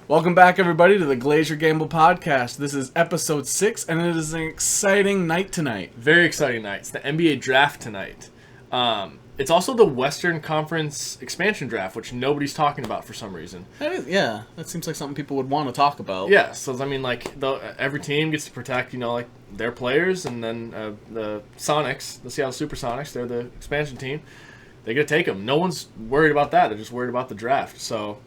Welcome back, everybody, to the Glaziar Gambol Podcast. This is episode 6, and it is an exciting night tonight. Very exciting night. It's the NBA draft tonight. It's also the Western Conference expansion draft, which nobody's talking about for some reason. That seems like something people would want to talk about. Yeah, so I mean, every team gets to protect, their players, and then the Sonics, the Seattle Supersonics, they're the expansion team. They get to take them. No one's worried about that. They're just worried about the draft. So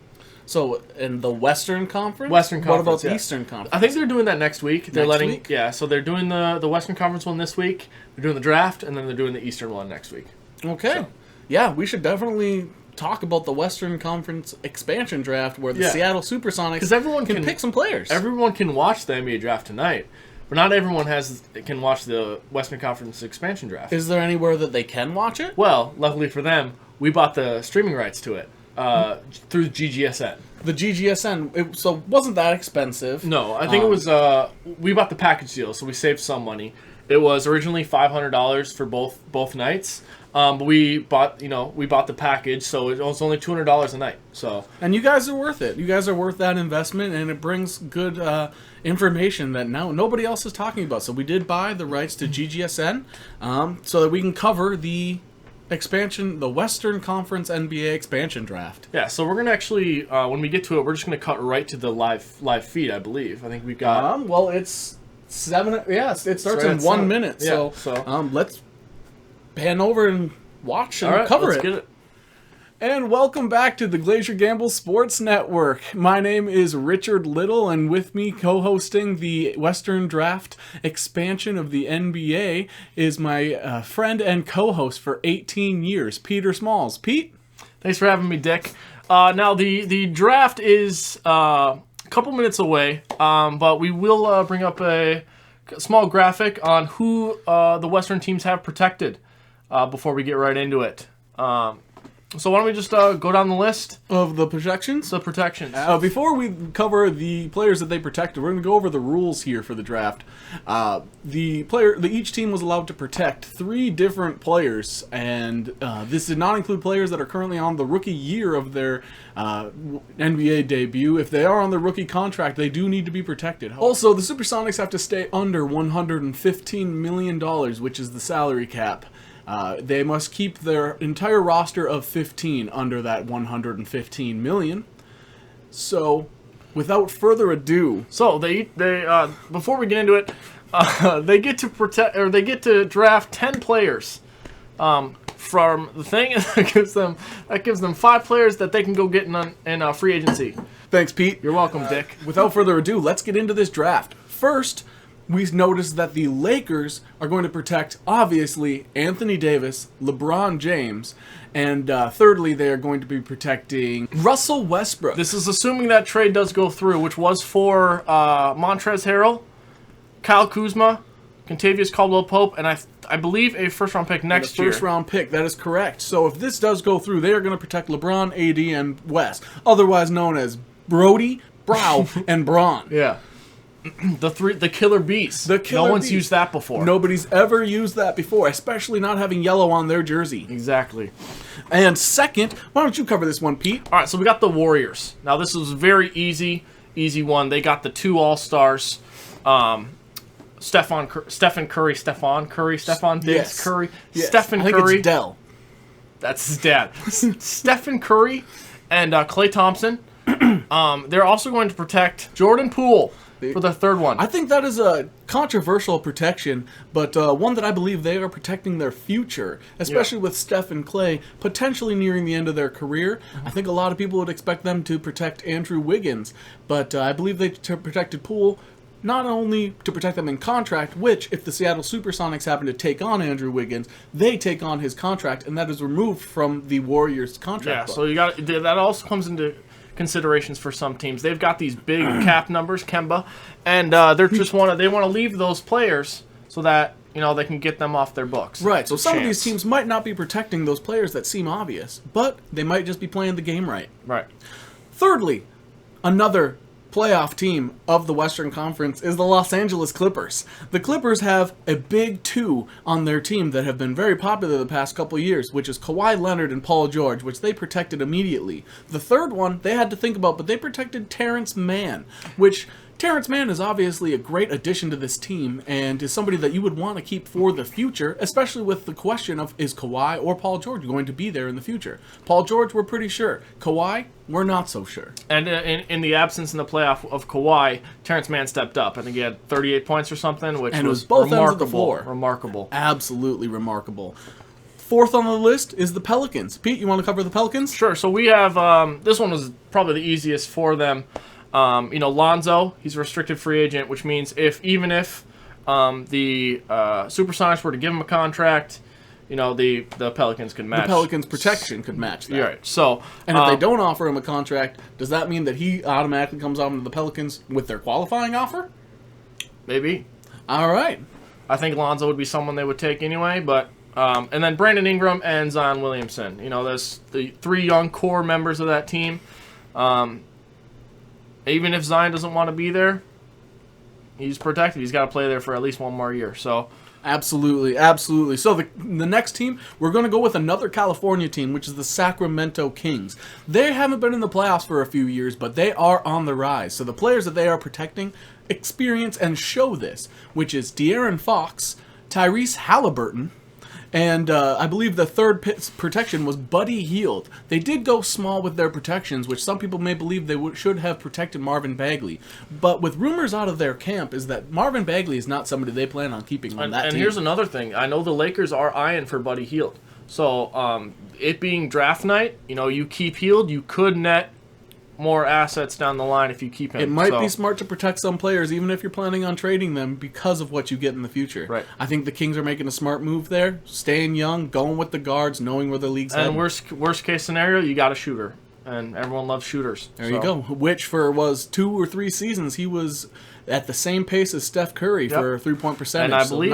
in the Western Conference? Western Conference, what about yeah. the Eastern Conference? I think they're doing that next week. Week? Yeah, so they're doing the Western Conference one this week. They're doing the draft, and then they're doing the Eastern one next week. Okay. So. Yeah, we should definitely talk about the Western Conference expansion draft where the Seattle Supersonics can pick some players. Everyone can watch the NBA draft tonight, but not everyone can watch the Western Conference expansion draft. Is there anywhere that they can watch it? Well, luckily for them, we bought the streaming rights to it through GGSN. The GGSN, so wasn't that expensive? No, I think it was, we bought the package deal, so we saved some money. It was originally $500 for both nights, but we bought the package, so it was only $200 a night. So, and you guys are worth it. You guys are worth that investment, and it brings good information that now nobody else is talking about. So we did buy the rights to GGSN, so that we can cover the Western Conference NBA expansion draft. Yeah, so we're gonna actually, when we get to it, we're just gonna cut right to the live feed. I believe. I think we got. Well, it's 7. Yes, it starts in 1 minute. Yeah, so let's pan over and watch and cover Get it. And welcome back to the Glaziar Gambol Sports Network. My name is Richard Little, and with me co-hosting the Western Draft expansion of the NBA is my friend and co-host for 18 years, Peter Smalls. Pete? Thanks for having me, Dick. Now, the draft is a couple minutes away, but we will bring up a small graphic on who the Western teams have protected before we get right into it. So why don't we just go down the list of the protections? Before we cover the players that they protected, we're going to go over the rules here for the draft. Each team was allowed to protect 3 different players, and this did not include players that are currently on the rookie year of their NBA debut. If they are on the rookie contract, they do need to be protected. Also, the Supersonics have to stay under $115 million, which is the salary cap. They must keep their entire roster of 15 under that $115 million. So, without further ado, they before we get into it, they get to draft 10 players from the thing that gives them 5 players that they can go get in free agency. Thanks, Pete. You're welcome, Dick. Without further ado, let's get into this draft. First, we noticed that the Lakers are going to protect, obviously, Anthony Davis, LeBron James, and thirdly, they are going to be protecting Russell Westbrook. This is assuming that trade does go through, which was for Montrezl Harrell, Kyle Kuzma, Kentavious Caldwell-Pope, and I believe a first-round pick next year. First-round pick, that is correct. So if this does go through, they are going to protect LeBron, AD, and West, otherwise known as Brody, Brow, and Braun. Yeah. The killer beast. No one's used that before. Nobody's ever used that before, especially not having yellow on their jersey. Exactly. And second, why don't you cover this one, Pete? All right, so we got the Warriors. Now, this was a very easy one. They got the 2 All-Stars, Stephen Curry, Stephen Diggs Yes. Curry, Yes. Stephen I think Curry. it's Dell. That's his dad. Stephen Curry and Klay Thompson. They're also going to protect Jordan Poole for the third one. I think that is a controversial protection, but one that I believe they are protecting their future, especially with Steph and Klay potentially nearing the end of their career. I think a lot of people would expect them to protect Andrew Wiggins, but I believe they protected Poole not only to protect them in contract, which, if the Seattle Supersonics happen to take on Andrew Wiggins, they take on his contract, and that is removed from the Warriors' contract. Yeah, so that also comes into considerations for some teams. They've got these big cap numbers, Kemba, and they want to leave those players so that they can get them off their books. Right. So some of these teams might not be protecting those players that seem obvious, but they might just be playing the game right. Right. Thirdly, another playoff team of the Western Conference is the Los Angeles Clippers. The Clippers have a big two on their team that have been very popular the past couple of years, which is Kawhi Leonard and Paul George, which they protected immediately. The third one they had to think about, but they protected Terrence Mann, which Terrence Mann is obviously a great addition to this team and is somebody that you would want to keep for the future, especially with the question of, is Kawhi or Paul George going to be there in the future? Paul George, we're pretty sure. Kawhi, we're not so sure. And in the absence in the playoff of Kawhi, Terrence Mann stepped up. I think he had 38 points or something, which was both remarkable. ends of the floor. Remarkable. Absolutely remarkable. Fourth on the list is the Pelicans. Pete, you want to cover the Pelicans? Sure. So we have, this one was probably the easiest for them. Lonzo, he's a restricted free agent, which means even if the Supersonics were to give him a contract, the Pelicans could match. The Pelicans' protection could match that. You're right. So, and if they don't offer him a contract, does that mean that he automatically comes on to the Pelicans with their qualifying offer? Maybe. All right. I think Lonzo would be someone they would take anyway, but and then Brandon Ingram and Zion Williamson. There's the three young core members of that team. Even if Zion doesn't want to be there, he's protected. He's got to play there for at least one more year. So, absolutely, absolutely. So the next team, we're going to go with another California team, which is the Sacramento Kings. They haven't been in the playoffs for a few years, but they are on the rise. So the players that they are protecting experience and show this, which is De'Aaron Fox, Tyrese Halliburton, and I believe the third protection was Buddy Hield. They did go small with their protections, which some people may believe they should have protected Marvin Bagley. But with rumors out of their camp is that Marvin Bagley is not somebody they plan on keeping on that team. And here's another thing. I know the Lakers are eyeing for Buddy Hield. So it being draft night, you keep Hield, you could net more assets down the line if you keep him. It might be smart to protect some players, even if you're planning on trading them, because of what you get in the future. Right. I think the Kings are making a smart move there, staying young, going with the guards, knowing where the league's heading. And worst case scenario, you got a shooter, and everyone loves shooters. There you go. Which for 2 or 3 seasons he was at the same pace as Steph Curry for 3-point percentage. And I believe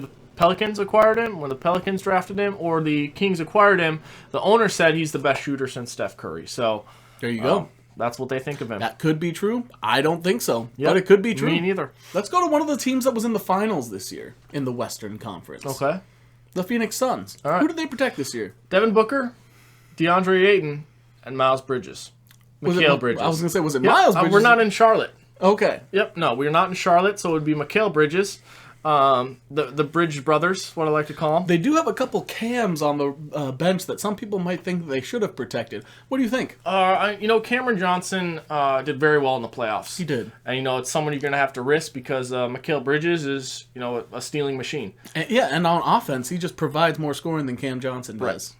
the Pelicans acquired him, when the Pelicans drafted him, or the Kings acquired him, the owner said he's the best shooter since Steph Curry. So there you go. That's what they think of him. That could be true. I don't think so, but it could be true. Me neither. Let's go to one of the teams that was in the finals this year in the Western Conference. Okay. The Phoenix Suns. All right. Who did they protect this year? Devin Booker, DeAndre Ayton, and Miles Bridges. Mikal Bridges. I was going to say, was it Miles Bridges? We're not in Charlotte. Okay. Yep, no, we're not in Charlotte, so it would be Mikal Bridges. The Bridge brothers, what I like to call them. They do have a couple cams on the bench that some people might think that they should have protected. What do you think? Cameron Johnson did very well in the playoffs. He did. And, it's someone you're going to have to risk because Mikal Bridges is, a stealing machine. And on offense, he just provides more scoring than Cam Johnson does. Right.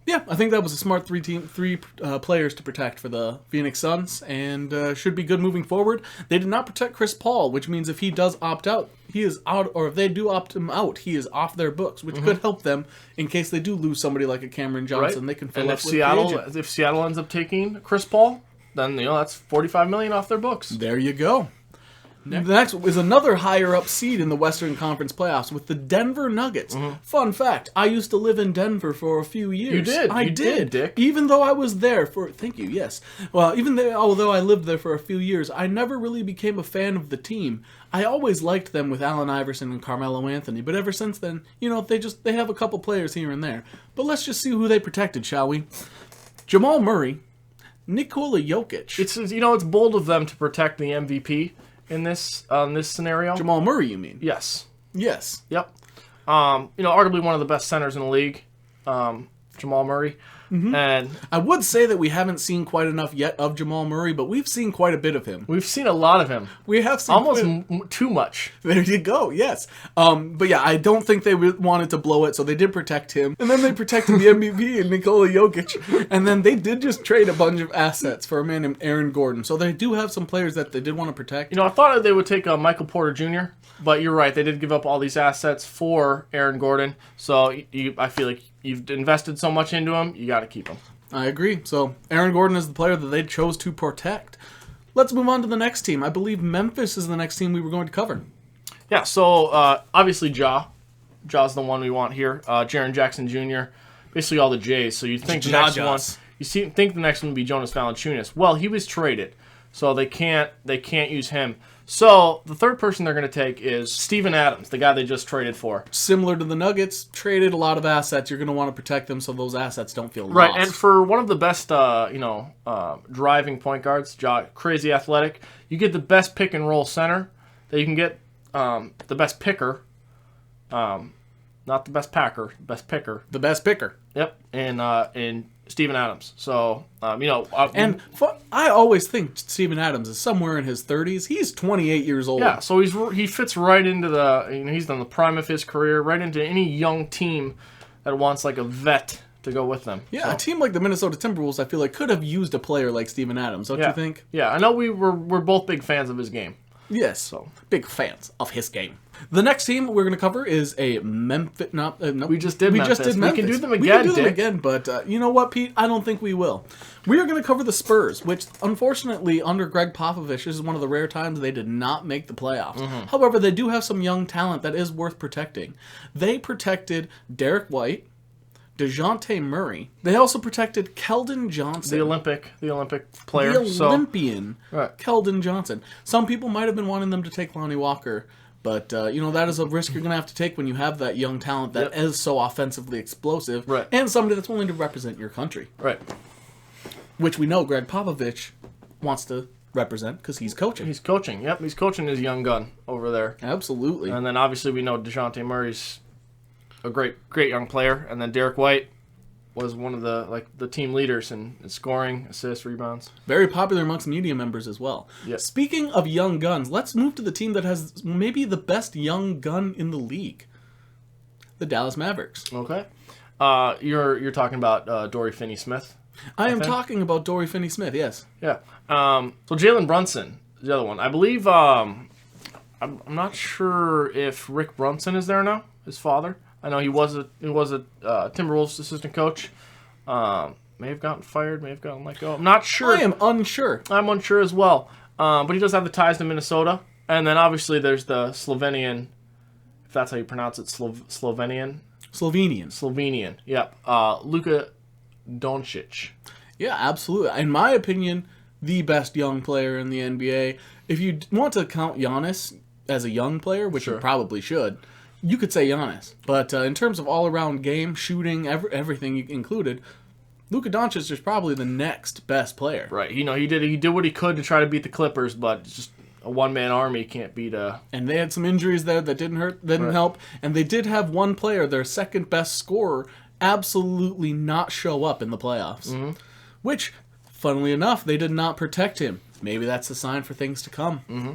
Yeah, I think that was a smart three players to protect for the Phoenix Suns, and should be good moving forward. They did not protect Chris Paul, which means if he does opt out, he is out, or if they do opt him out, he is off their books, which could help them in case they do lose somebody like a Cameron Johnson. Right. They can fill and up if with if Seattle ends up taking Chris Paul, then that's $45 million off their books. There you go. The next is another higher-up seed in the Western Conference playoffs with the Denver Nuggets. Fun fact, I used to live in Denver for a few years. You did? I You did, Dick. Even though I was there for... Thank you, yes. Well, although I lived there for a few years, I never really became a fan of the team. I always liked them with Allen Iverson and Carmelo Anthony, but ever since then, they have a couple players here and there. But let's just see who they protected, shall we? Jamal Murray, Nikola Jokic. It's bold of them to protect the MVP in this scenario. Jamal Murray, you mean? Yes. Yes. Yep. Arguably one of the best centers in the league, Jamal Murray. And I would say that we haven't seen quite enough yet of Jamal Murray, but we've seen quite a bit of him. We've seen a lot of him. We have seen almost too much. There you go. Yes. But yeah, I don't think they wanted to blow it, so they did protect him, and then they protected the MVP and Nikola Jokic, and then they did just trade a bunch of assets for a man named Aaron Gordon. So they do have some players that they did want to protect. I thought they would take Michael Porter Jr., but you're right. They did give up all these assets for Aaron Gordon. So I feel like you've invested so much into him, you got to keep him. I agree. So Aaron Gordon is the player that they chose to protect. Let's move on to the next team. I believe Memphis is the next team we were going to cover. Yeah, so obviously Ja's the one we want here. Jaren Jackson Jr., basically all the J's. So you'd think the think the next one would be Jonas Valanciunas. Well, he was traded, so they can't use him. So the third person they're going to take is Steven Adams, the guy they just traded for. Similar to the Nuggets, traded a lot of assets. You're going to want to protect them so those assets don't feel lost. Right, and for one of the best, driving point guards, crazy athletic, you get the best pick and roll center that you can get, the best picker, not the best packer, the best picker. The best picker. Yep, and Steven Adams. So, I always think Steven Adams is somewhere in his 30s. He's 28 years old. Yeah, so he fits right into he's on the prime of his career, right into any young team that wants like a vet to go with them. Yeah, a team like the Minnesota Timberwolves, I feel like, could have used a player like Steven Adams, don't you think? Yeah, I know we're both big fans of his game. Yes, so big fans of his game. The next team we're going to cover is a Memphis. No, we just did Memphis. We can do them again. We can do them again, but you know what, Pete? I don't think we will. We are going to cover the Spurs, which unfortunately under Greg Popovich is one of the rare times they did not make the playoffs. Mm-hmm. However, they do have some young talent that is worth protecting. They protected Derek White, DeJounte Murray. They also protected Keldon Johnson. The Olympic player. The Olympian, right. Keldon Johnson. Some people might have been wanting them to take Lonnie Walker, but that is a risk you're going to have to take when you have that young talent that is so offensively explosive, right. And somebody that's willing to represent your country. Right. Which we know Greg Popovich wants to represent because he's coaching. He's coaching. Yep, he's coaching his young gun over there. Absolutely. And then obviously we know DeJounte Murray's a great young player, and then Derek White was one of the team leaders in scoring, assists, rebounds. Very popular amongst media members as well. Yep. Speaking of young guns, let's move to the team that has maybe the best young gun in the league, the Dallas Mavericks. Okay, you're talking about Dory Finney-Smith. I am talking about Dory Finney-Smith. Yes. Yeah. So Jalen Brunson is the other one. I believe. I'm not sure if Rick Brunson is there now. His father. I know he was a Timberwolves assistant coach. May have gotten fired, may have gotten let go. I'm not sure. I am unsure. I'm unsure as well. But he does have the ties to Minnesota. And then obviously there's the Slovenian, if that's how you pronounce it, Slovenian. Yep. Luka Doncic. Yeah, absolutely. In my opinion, the best young player in the NBA. If you want to count Giannis as a young player, which you probably should, you could say Giannis. But in terms of all-around game, shooting, everything included, Luka Doncic is probably the next best player. Right. He did what he could to try to beat the Clippers, but just a one-man army can't beat a... And they had some injuries there that didn't help. And they did have one player, their second-best scorer, absolutely not show up in the playoffs. Mm-hmm. Which, funnily enough, they did not protect him. Maybe that's a sign for things to come. Mm-hmm.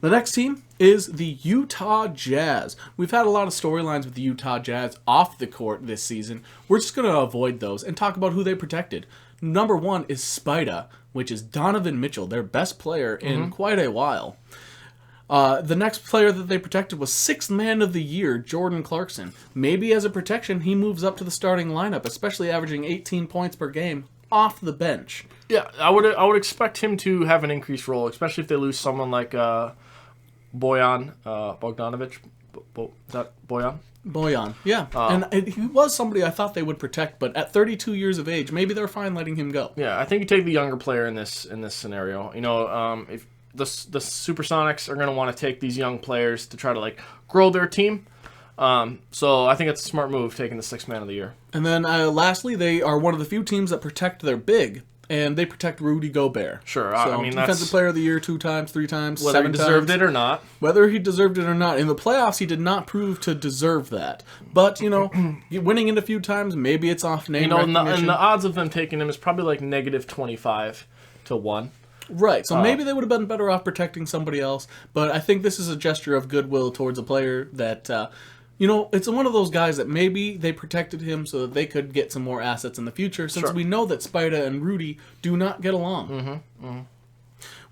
The next team is the Utah Jazz. We've had a lot of storylines with the Utah Jazz off the court this season. We're just going to avoid those and talk about who they protected. Number one is Spida, which is Donovan Mitchell, their best player in quite a while. The next player that they protected was Sixth Man of the Year, Jordan Clarkson. Maybe as a protection, he moves up to the starting lineup, especially averaging 18 points per game off the bench. Yeah, I would expect him to have an increased role, especially if they lose someone like Bojan Bogdanovic. Is that Bojan? Bojan, yeah. And he was somebody I thought they would protect, but at 32 years of age, maybe they're fine letting him go. Yeah, I think you take the younger player in this scenario. If the Supersonics are going to want to take these young players to try to grow their team. So I think it's a smart move taking the Sixth Man of the Year. And then lastly, they are one of the few teams that protect their big, and they protect Rudy Gobert. Sure, so, I mean Defensive Player of the Year 2 times, 3 times, whether 7 he deserved times. it or not. Whether he deserved it or not. In the playoffs, he did not prove to deserve that. But, winning it a few times, maybe it's off name recognition. And the odds of them taking him is probably negative 25 to 1. Right, so maybe they would have been better off protecting somebody else. But I think this is a gesture of goodwill towards a player that... it's one of those guys that maybe they protected him so that they could get some more assets in the future, since we know that Spida and Rudy do not get along. Mm-hmm. Mm-hmm.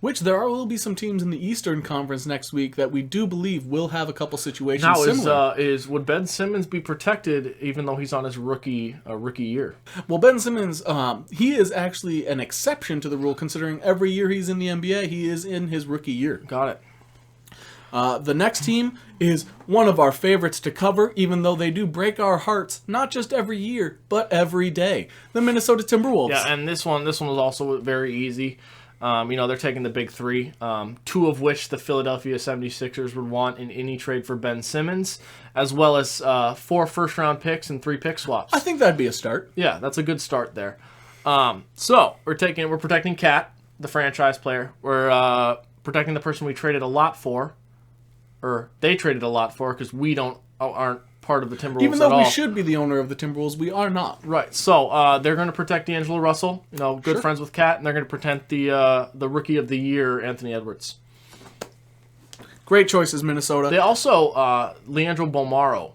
Which will be some teams in the Eastern Conference next week that we do believe will have a couple situations similar. Would Ben Simmons be protected even though he's on his rookie year? Well, Ben Simmons, he is actually an exception to the rule, considering every year he's in the NBA, he is in his rookie year. Got it. The next team is one of our favorites to cover, even though they do break our hearts, not just every year, but every day. The Minnesota Timberwolves. Yeah, and this one was also very easy. They're taking the big three, two of which the Philadelphia 76ers would want in any trade for Ben Simmons, as well as 4 first-round picks and 3 pick swaps. I think that'd be a start. Yeah, that's a good start there. So we're protecting Cat, the franchise player. We're protecting the person we traded a lot for, or they traded a lot for, because we aren't part of the Timberwolves Even though at all. we should be the owner of the Timberwolves, we are not. Right. So they're going to protect D'Angelo Russell, good friends with Cat, and they're going to protect the Rookie of the Year, Anthony Edwards. Great choices, Minnesota. They also Leandro Bolmaro.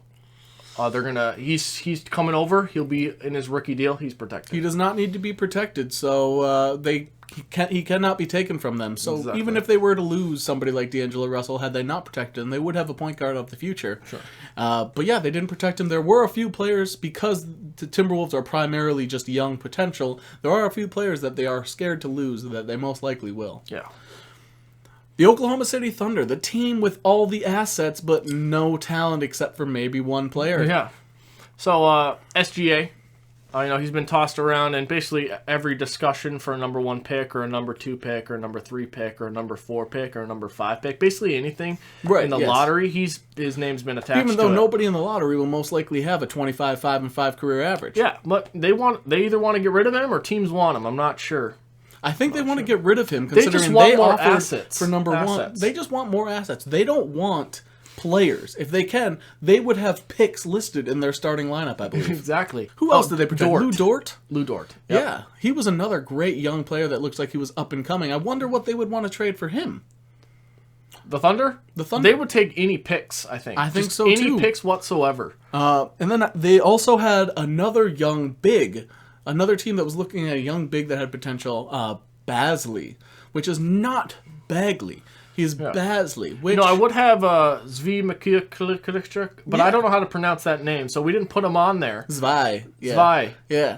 He's coming over. He'll be in his rookie deal. He's protected. He does not need to be protected, so he cannot be taken from them. So Exactly. even if they were to lose somebody like D'Angelo Russell, had they not protected him, they would have a point guard of the future. Sure. But yeah, they didn't protect him. There were a few players, because the Timberwolves are primarily just young potential, there are a few players that they are scared to lose that they most likely will. Yeah. The Oklahoma City Thunder, the team with all the assets but no talent except for maybe one player. Yeah. So SGA, he's been tossed around in basically every discussion for a number 1 pick or a number 2 pick or a number 3 pick or a number 4 pick or a number 5 pick. Basically anything in the lottery, his name's been attached to it. Even though nobody in the lottery will most likely have a 25-5-5 career average. Yeah, but they either want to get rid of him or teams want him. I'm not sure. I think they want to get rid of him, They considering just want more offered assets. for number 1. They just want more assets. They don't want players. If they can, they would have picks listed in their starting lineup, I believe. Exactly. Who else did they protect? Dort. Lou Dort? Lou Dort. Yep. Yeah. He was another great young player that looks like he was up and coming. I wonder what they would want to trade for him. The Thunder? The Thunder? They would take any picks, I think. I think Just so, any too. Any picks whatsoever. And then they also had another young big, another team that was looking at a young big that had potential, Basley, which is not Bagley. He's Basley. Which, I would have Zvi Mikhailichuk, but I don't know how to pronounce that name, so we didn't put him on there. Zvi. Yeah. Zvi. Yeah.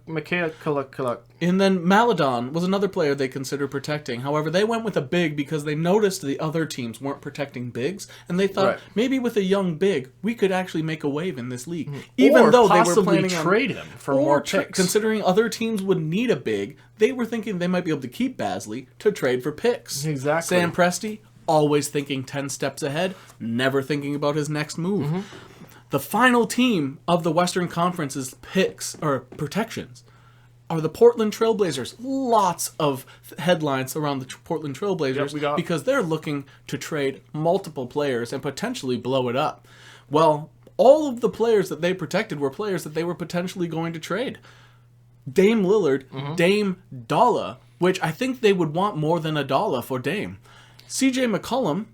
Mikhailichuk. And then Maladon was another player they considered protecting. However, they went with a big because they noticed the other teams weren't protecting bigs, and they thought maybe with a young big we could actually make a wave in this league. Even though they were planning on trade him for more picks. Considering other teams would need a big, they were thinking they might be able to keep Basley to trade for picks. Exactly. Sam Presti, always thinking 10 steps ahead, never thinking about his next move. The final team of the Western Conference's picks or protections are the Portland Trailblazers. Lots of headlines around the Portland Trailblazers because they're looking to trade multiple players and potentially blow it up. Well, all of the players that they protected were players that they were potentially going to trade. Dame Lillard, Dame Dalla, which I think they would want more than a Dalla for Dame. CJ McCollum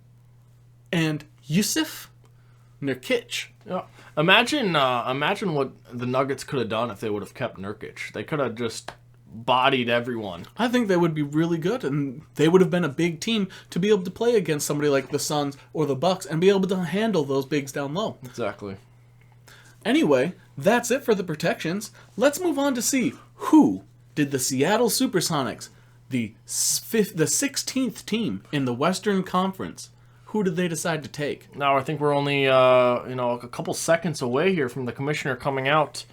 and Yusuf Nurkic. Yeah. Imagine what the Nuggets could have done if they would have kept Nurkic. They could have just bodied everyone. I think they would be really good, and they would have been a big team to be able to play against somebody like the Suns or the Bucks and be able to handle those bigs down low. Exactly. Anyway, that's it for the protections. Let's move on to see who did the Seattle Supersonics, the 16th team in the Western Conference. Who did they decide to take? Now I think we're only a couple seconds away here from the commissioner coming out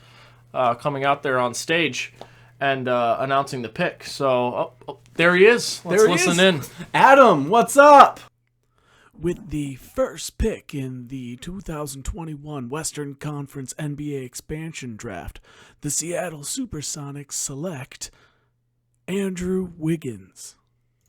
there on stage and announcing the pick. So there he is. Let's listen in. Adam, what's up? With the first pick in the 2021 Western Conference NBA expansion draft, the Seattle Supersonics select Andrew Wiggins.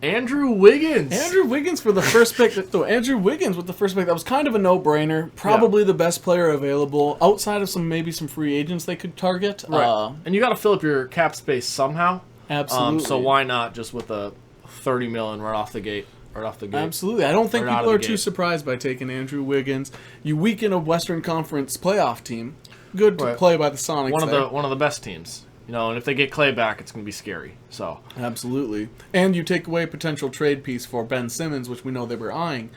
Andrew Wiggins. Andrew Wiggins for the first pick. Andrew Wiggins with the first pick. That was kind of a no-brainer. Probably the best player available outside of maybe some free agents they could target. Right. And you got to fill up your cap space somehow. Absolutely. So why not just with a $30 million right off the gate? Absolutely. I don't think people are too surprised by taking Andrew Wiggins. You weaken a Western Conference playoff team. Good to play by the Sonics. One of the best teams. And if they get Clay back, it's going to be scary. So absolutely. And you take away a potential trade piece for Ben Simmons, which we know they were eyeing.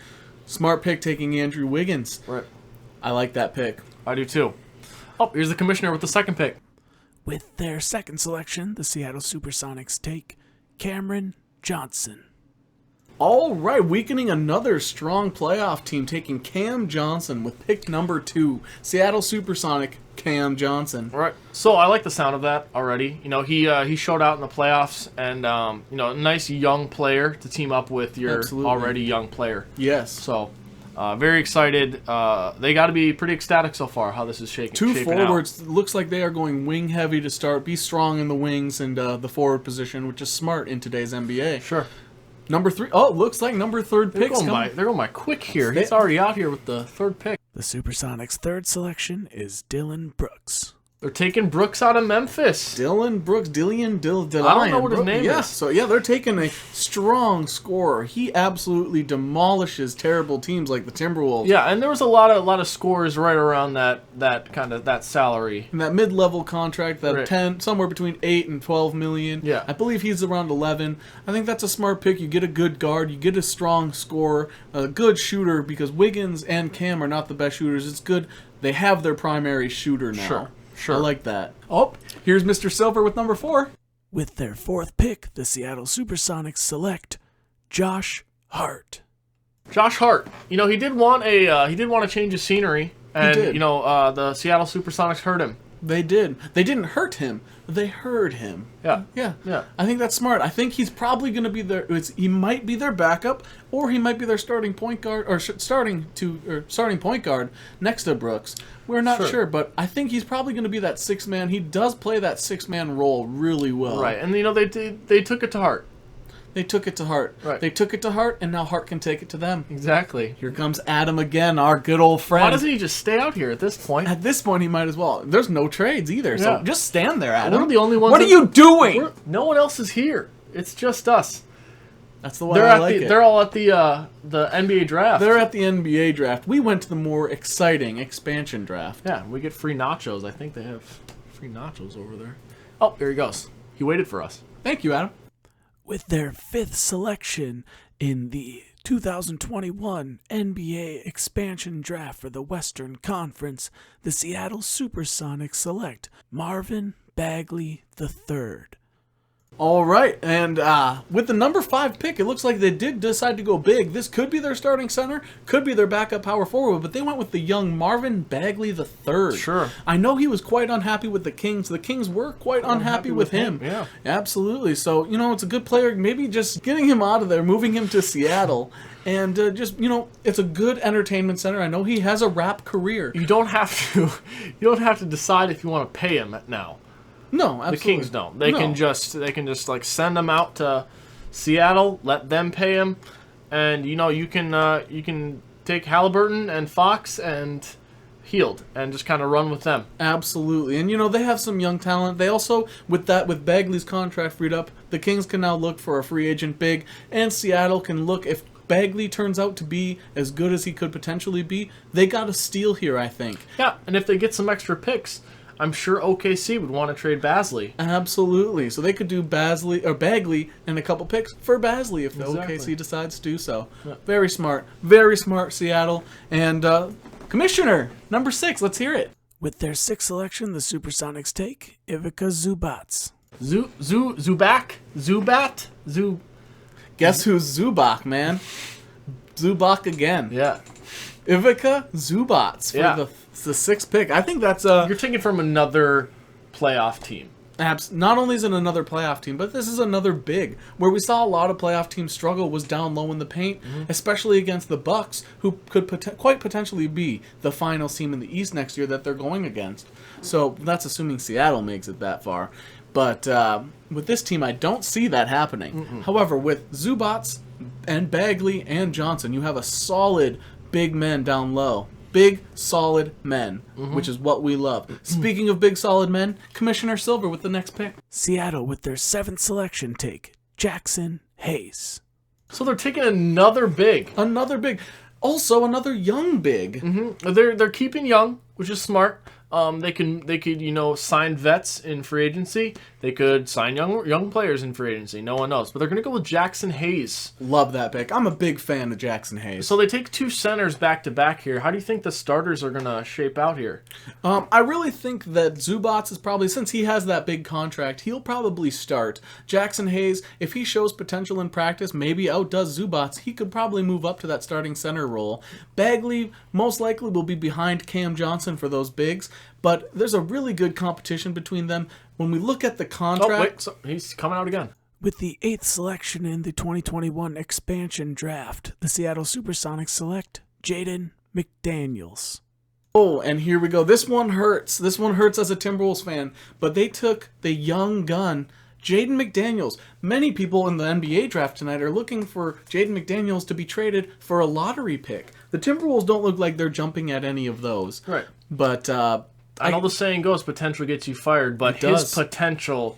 Smart pick taking Andrew Wiggins. Right. I like that pick. I do too. Oh, here's the commissioner with the second pick. With their second selection, the Seattle Supersonics take Cameron Johnson. All right, weakening another strong playoff team, taking Cam Johnson with pick number 2, Seattle Supersonic Cam Johnson. Right. So I like the sound of that already. You know, he showed out in the playoffs, and you know, a nice young player to team up with your already young player. Yes. So very excited. They got to be pretty ecstatic so far how this is shaping. Two forwards. Looks like they are going wing heavy to start. Be strong in the wings and the forward position, which is smart in today's NBA. Sure. Number 3. Oh, looks like number 3 picks. They're going by quick here. He's already out here with the 3rd pick. The Supersonics' 3rd selection is Dylan Brooks. They're taking Brooks out of Memphis. Dylan Brooks, Dillian. I don't know what his name is. So yeah, they're taking a strong scorer. He absolutely demolishes terrible teams like the Timberwolves. Yeah, and there was a lot of scores right around that salary. And that mid-level contract, that Right. 10, somewhere between 8 and 12 million. Yeah. I believe he's around 11. I think that's a smart pick. You get a good guard, you get a strong scorer, a good shooter, because Wiggins and Cam are not the best shooters. It's good they have their primary shooter now. Sure. I like that. Oh, here's Mr. Silver with number 4. With their 4th pick, the Seattle Supersonics select Josh Hart. Josh Hart. You know, he did want a change of scenery, and did. you know, the Seattle Supersonics heard him. They did. They didn't hurt him. They heard him. Yeah. Yeah. I think that's smart. I think he's probably going to be he might be their backup, or he might be their starting point guard, or starting point guard next to Brooks. We're not sure, but I think he's probably going to be that 6-man. He does play that 6-man role really well. Right, and you know, they took it to heart. They took it to heart. Right. They took it to heart, and now Hart can take it to them. Exactly. Here comes Adam again, our good old friend. Why doesn't he just stay out here at this point? At this point, he might as well. There's no trades either, so Yeah. just stand there, Adam. We're the only ones. What are you doing? No one else is here. It's just us. That's the way I like it. They're all at the NBA draft. They're at the NBA draft. We went to the more exciting expansion draft. Yeah, we get free nachos. I think they have free nachos over there. Oh, here he goes. He waited for us. Thank you, Adam. With their 5th selection in the 2021 NBA expansion draft for the Western Conference, the Seattle Supersonics select Marvin Bagley III. All right, and with the number 5 pick, it looks like they did decide to go big. This could be their starting center, could be their backup power forward, but they went with the young Marvin Bagley III. Sure. I know he was quite unhappy with the Kings. The Kings were quite unhappy with him. Yeah. Absolutely. So, you know, it's a good player. Maybe just getting him out of there, moving him to Seattle, and just, you know, it's a good entertainment center. I know he has a rap career. You don't have to decide if you want to pay him now. No, absolutely. The Kings don't. They can just like send him out to Seattle, let them pay him, and you know, you can take Halliburton and Fox and Hield and just kind of run with them. Absolutely. And you know, they have some young talent. They also, with Bagley's contract freed up, the Kings can now look for a free agent big, and Seattle can look, if Bagley turns out to be as good as he could potentially be, they got a steal here, I think. Yeah, and if they get some extra picks, I'm sure OKC would want to trade Bagley. Absolutely. So they could do Bagley and a couple picks for Bagley if the Exactly. OKC decides to do so. Yeah. Very smart, Seattle. And Commissioner, number 6, let's hear it. With their 6th selection, the Supersonics take Ivica Zubac. Zubat? Guess who's Zubac, man? Zubac again. Yeah. Ivica Zubac for Yeah. the 6th pick. I think that's You're taking from another playoff team. not only is it another playoff team, but this is another big. Where we saw a lot of playoff teams struggle was down low in the paint, especially against the Bucks, who could quite potentially be the finals team in the East next year that they're going against. So that's assuming Seattle makes it that far. But with this team, I don't see that happening. However, with Zubac and Bagley and Johnson, you have a solid big men down low. Big, solid men, which is what we love. Speaking of big, solid men, Commissioner Silver with the next pick. Seattle, with their 7th selection, take Jackson Hayes. So they're taking another big. Another big. Also, another young big. They're keeping young, which is smart. They could sign vets in free agency. They could sign young players in free agency. No one knows. But they're going to go with Jackson Hayes. Love that pick. I'm a big fan of Jackson Hayes. So they take 2 centers back-to-back here. How do you think the starters are going to shape out here? I really think that Zubats is probably, since he has that big contract, he'll probably start. Jackson Hayes, if he shows potential in practice, maybe outdoes Zubats, he could probably move up to that starting center role. Bagley most likely will be behind Cam Johnson for those bigs, but there's a really good competition between them. When we look at the contract... He's coming out again. With the 8th selection in the 2021 expansion draft, the Seattle Supersonics select Jaden McDaniels. Oh, and here we go. This one hurts. This one hurts as a Timberwolves fan, but they took the young gun, Jaden McDaniels. Many people in the NBA draft tonight are looking for Jaden McDaniels to be traded for a lottery pick. The Timberwolves don't look like they're jumping at any of those. Right. But... I know the saying goes, potential gets you fired, but his potential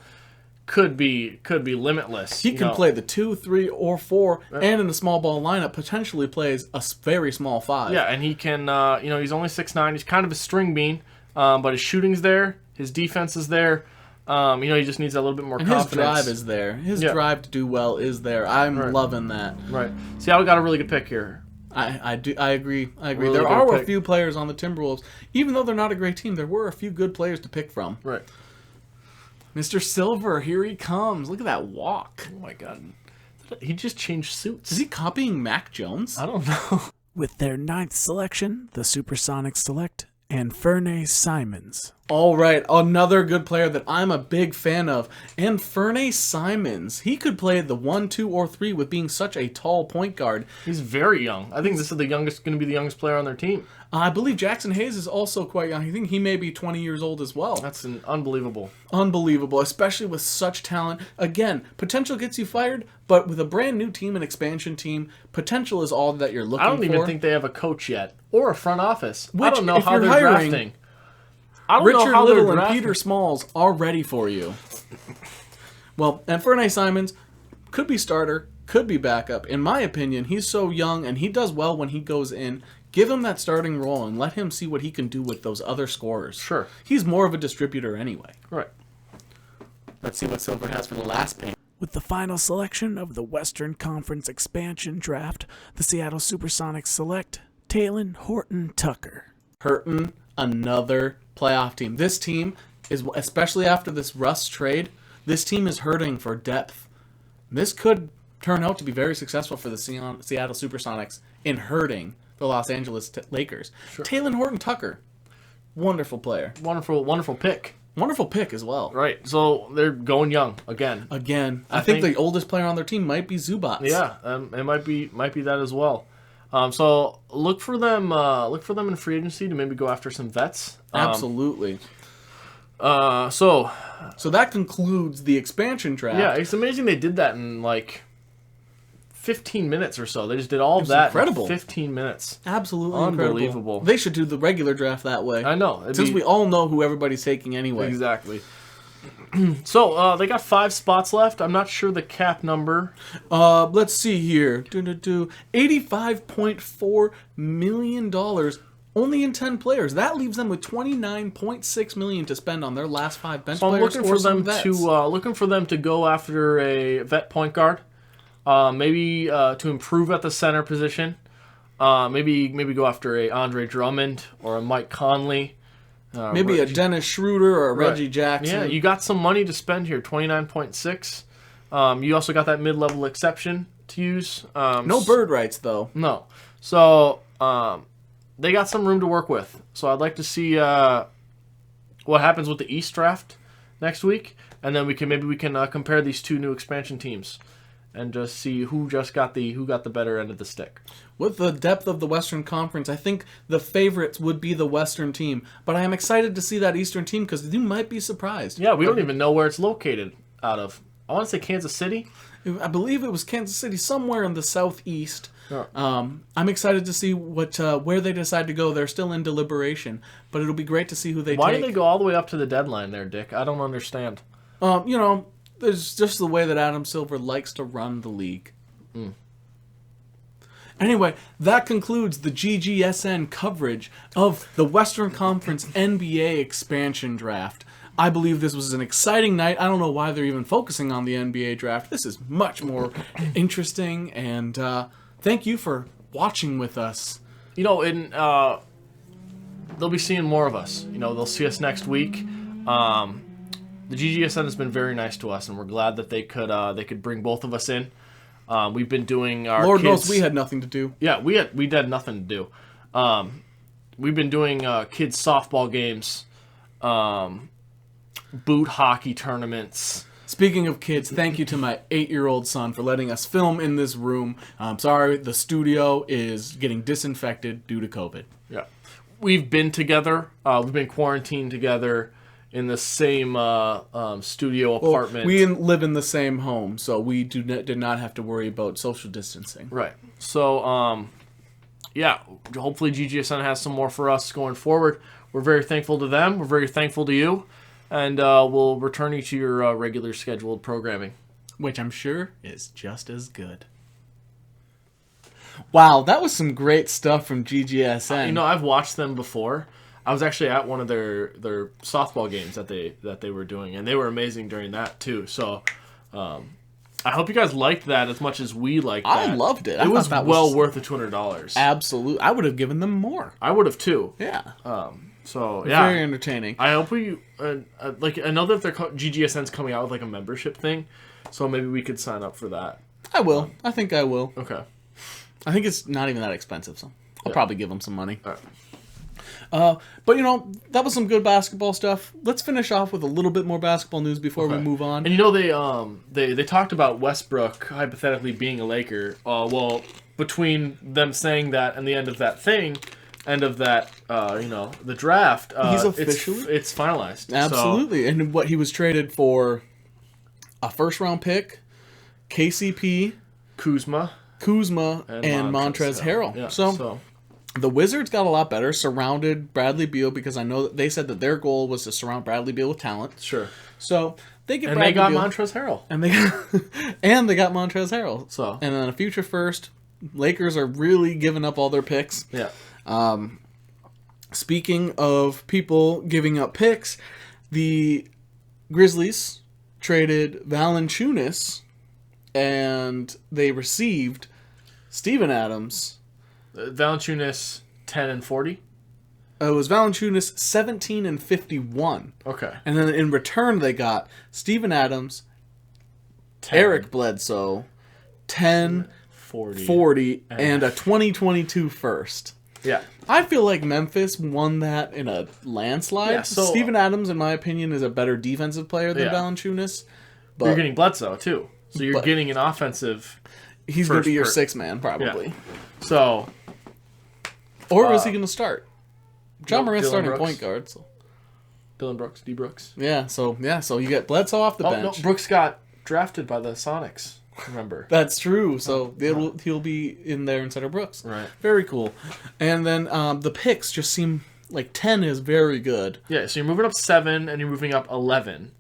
could be limitless. He can play the 2, 3, or 4, and in a small ball lineup, potentially plays a very small 5. Yeah, and he can, he's only 6'9". He's kind of a string bean, but his shooting's there. His defense is there. He just needs a little bit more confidence. His drive is there. His drive to do well is there. I'm loving that. Right. Seattle got a really good pick here. I agree. Really there are a few players on the Timberwolves. Even though they're not a great team, there were a few good players to pick from. Right. Mr. Silver, here he comes. Look at that walk. Oh, my God. He just changed suits. Is he copying Mac Jones? I don't know. With their 9th selection, the Supersonics select Anfernee Simons. All right, another good player that I'm a big fan of, Anfernee Simons. He could play the 1, 2, or 3 with being such a tall point guard. He's very young. I think this is going to be the youngest player on their team. I believe Jackson Hayes is also quite young. I think he may be 20 years old as well. That's unbelievable. Unbelievable, especially with such talent. Again, potential gets you fired, but with a brand new team, an expansion team, potential is all that you're looking for. I don't even think they have a coach yet or a front office. Which, I don't know how they're hiring, drafting. Richard Little and Peter Smalls are ready for you. Well, Anfernee Simons could be starter, could be backup. In my opinion, he's so young and he does well when he goes in. Give him that starting role and let him see what he can do with those other scorers. Sure. He's more of a distributor anyway. Right. Let's see what Silver has for the last pick. With the final selection of the Western Conference expansion draft, the Seattle Supersonics select Talen Horton-Tucker. Horton, another playoff team. This team is, especially after this Russ trade, this team is hurting for depth. This could turn out to be very successful for the Seattle Supersonics in hurting the Los Angeles Lakers. Sure. Talen Horton-Tucker, wonderful player. Wonderful pick. Wonderful pick as well. Right. So they're going young again. I think the oldest player on their team might be Zubats. Yeah, it might be that as well. So look for them in free agency to maybe go after some vets. Absolutely. So that concludes the expansion draft. Yeah, it's amazing they did that in like 15 minutes or so. They just did all of that incredible. in 15 minutes. Absolutely unbelievable. Incredible. They should do the regular draft that way. I know. Since we all know who everybody's taking anyway. Exactly. So, they got 5 spots left. I'm not sure the cap number. Let's see here. $85.4 million only in 10 players. That leaves them with $29.6 million to spend on their last 5 bench players. So I'm looking for them to go after a vet point guard. Maybe to improve at the center position. Maybe go after a Andre Drummond or a Mike Conley. Maybe a Dennis Schroeder or a Reggie Jackson. Yeah, you got some money to spend here, $29.6. You also got that mid-level exception to use. No bird rights, though. No. So they got some room to work with. So I'd like to see what happens with the East draft next week, and then we can compare these 2 new expansion teams and just see who got the better end of the stick. With the depth of the Western Conference, I think the favorites would be the Western team. But I am excited to see that Eastern team because you might be surprised. Yeah, we don't even know where it's located out of. I want to say Kansas City. I believe it was Kansas City, somewhere in the southeast. Yeah. I'm excited to see where they decide to go. They're still in deliberation, but it'll be great to see who they take. Why do they go all the way up to the deadline there, Dick? I don't understand. There's just the way that Adam Silver likes to run the league. Anyway, that concludes the GGSN coverage of the Western Conference NBA expansion draft. I believe this was an exciting night. I don't know why they're even focusing on the NBA draft. This is much more interesting, and thank you for watching with us. They'll be seeing more of us. They'll see us next week. The GGSN has been very nice to us, and we're glad that they could bring both of us in. We've been doing our Lord kids... knows we had nothing to do. Yeah, we had nothing to do. We've been doing kids softball games, boot hockey tournaments. Speaking of kids, thank you to my 8-year-old son for letting us film in this room. I'm sorry, the studio is getting disinfected due to COVID. Yeah, we've been together. We've been quarantined together in the same studio apartment. We live in the same home, so we did not have to worry about social distancing. Right. So, yeah, hopefully GGSN has some more for us going forward. We're very thankful to them. We're very thankful to you. And we'll return you to your regular scheduled programming. Which I'm sure is just as good. Wow, that was some great stuff from GGSN. I've watched them before. I was actually at one of their softball games that they were doing, and they were amazing during that too. So, I hope you guys liked that as much as we liked that. I loved it. It was well worth the $200. Absolutely, I would have given them more. I would have too. Yeah. So yeah, very entertaining. I hope we I know that GGSN's coming out with like a membership thing, so maybe we could sign up for that. I will. I think I will. Okay. I think it's not even that expensive, so I'll probably give them some money. All right. But that was some good basketball stuff. Let's finish off with a little bit more basketball news before we move on. And they talked about Westbrook hypothetically being a Laker. Well, between them saying that and the end of that the draft, he's officially it's finalized. Absolutely. So, and what he was traded for, a first-round pick, KCP, Kuzma, and Montrezl Harrell. Yeah, so the Wizards got a lot better, surrounded Bradley Beal, because I know that they said that their goal was to surround Bradley Beal with talent. Sure. So they get and Bradley they got Beal, Montrezl Harrell. And they got Montrezl Harrell. So and then a future first. Lakers are really giving up all their picks. Yeah. Speaking of people giving up picks, the Grizzlies traded Valanciunas, and they received Steven Adams. Valanciunas 10 and 40? It was Valanciunas 17 and 51. Okay. And then in return they got Steven Adams, 10. Eric Bledsoe, 10, 40 and a 2022 first. Yeah. I feel like Memphis won that in a landslide. Yeah, so Steven Adams, in my opinion, is a better defensive player than Valanciunas. But you're getting Bledsoe, too. So you're getting an offensive... He's going to be your sixth man, probably. Yeah. So... Or is he going to start? John Morant's starting Brooks. point guard. So. Dylan Brooks, D. Brooks. Yeah, so you get Bledsoe off the bench. No, Brooks got drafted by the Sonics, remember. That's true. So he'll be in there instead of Brooks. Right. Very cool. And then the picks just seem like 10 is very good. Yeah, so you're moving up 7 and you're moving up 11.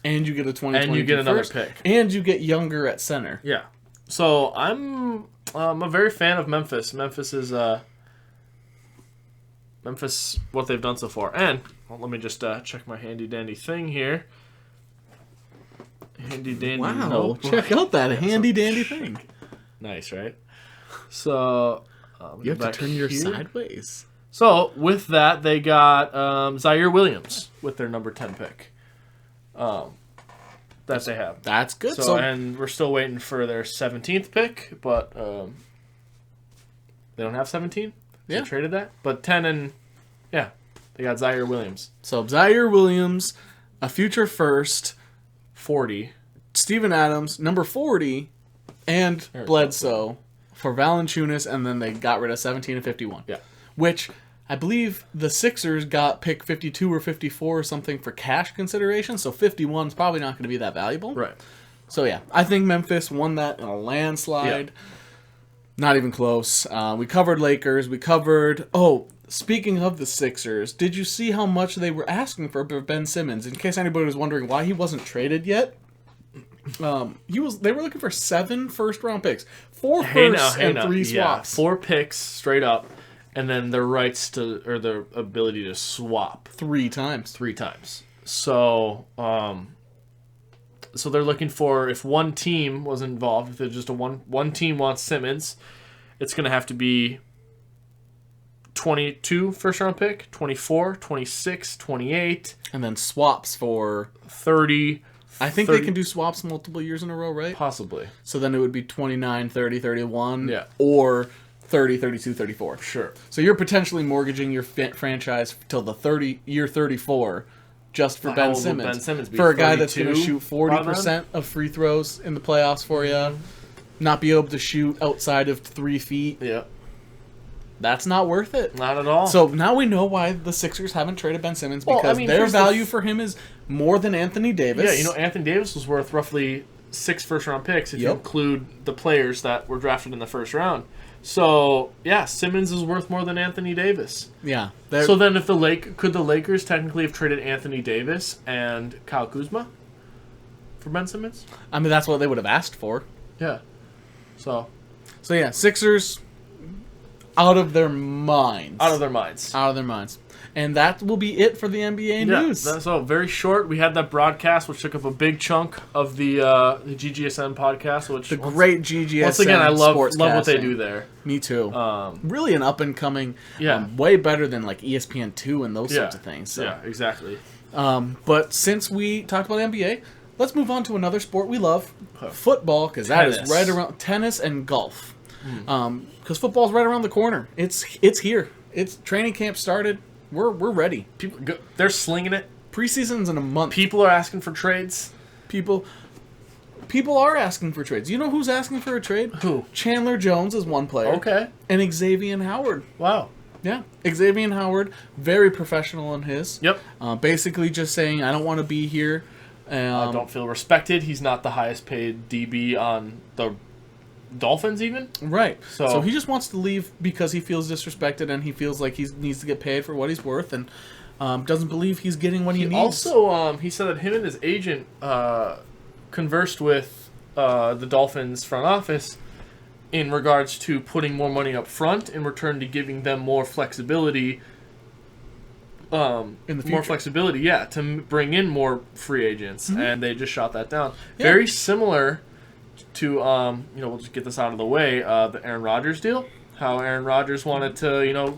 And you get a 2022 and you get another first, pick. And you get younger at center. Yeah. So I'm a very fan of Memphis. Memphis is what they've done so far. And let me just check my handy dandy thing here. Handy dandy. Wow! Nope. Check out that handy dandy thing. Nice, right? So you have to turn your here. sideways. So with that, they got Zaire Williams with their number 10 pick. That they have. That's good. So and we're still waiting for their 17th pick, but they don't have 17. Yeah, they traded that, but 10 and they got Zaire Williams. So Zaire Williams, a future first, 40. Steven Adams, number 40, and Bledsoe for Valanciunas, and then they got rid of 17 and 51. Yeah, which I believe the Sixers got pick 52 or 54 or something for cash consideration, so 51 is probably not going to be that valuable. Right. So yeah, I think Memphis won that in a landslide. Yeah. Not even close. We covered Lakers. We covered... Oh, speaking of the Sixers, did you see how much they were asking for Ben Simmons? In case anybody was wondering why he wasn't traded yet, they were looking for 7 first-round picks. 4 firsts and 3 swaps. Yeah, 4 picks straight up, and then their rights to... or their ability to swap. 3 times. 3 times. So, so they're looking for, if one team was involved, if there's just one team wants Simmons, it's going to have to be 22 first-round pick, 24, 26, 28. And then swaps for 30. I think 30, they can do swaps multiple years in a row, right? Possibly. So then it would be 29, 30, 31. Yeah. Or 30, 32, 34. Sure. So you're potentially mortgaging your franchise till the year 34 just for Ben Simmons. Ben Simmons be? For a guy that's going to 32 shoot 40% of free throws in the playoffs for you, not be able to shoot outside of 3 feet. Yeah. That's not worth it. Not at all. So now we know why the Sixers haven't traded Ben Simmons, because Well, I mean, their here's value for him is more than Anthony Davis. Yeah, Anthony Davis was worth roughly 6 first-round picks if you include the players that were drafted in the first round. So, yeah, Simmons is worth more than Anthony Davis. Yeah. So then if could the Lakers technically have traded Anthony Davis and Kyle Kuzma for Ben Simmons? I mean, that's what they would have asked for. Yeah. So yeah, Sixers out of their minds. out of their minds. Out of their minds. And that will be it for the NBA news. So very short. We had that broadcast, which took up a big chunk of the GGSN podcast. Which The great GGSN once again, I love what they sportscasting. do there. Me too. Really an up and coming. Yeah. Way better than like ESPN2 and those sorts of things. So. Yeah, exactly. But since we talked about NBA, let's move on to another sport we love, football, because that is right around tennis and golf. Because football's right around the corner. It's here. It's training camp started. We're ready. They're slinging it. Preseason's in a month. People are asking for trades. People are asking for trades. You know who's asking for a trade? Who? Chandler Jones is one player. Okay. And Xavier Howard. Wow. Yeah. Xavier Howard, very professional in his. Yep. Basically just saying, I don't want to be here. I don't feel respected. He's not the highest paid DB on the Dolphins even. Right. So he just wants to leave because he feels disrespected and he feels like he needs to get paid for what he's worth and doesn't believe he's getting what he needs. Also, he said that him and his agent conversed with the Dolphins front office in regards to putting more money up front in return to giving them more flexibility. In the future. More flexibility, to bring in more free agents, and they just shot that down. Yeah. Very similar to, we'll just get this out of the way, the Aaron Rodgers deal. How Aaron Rodgers wanted to,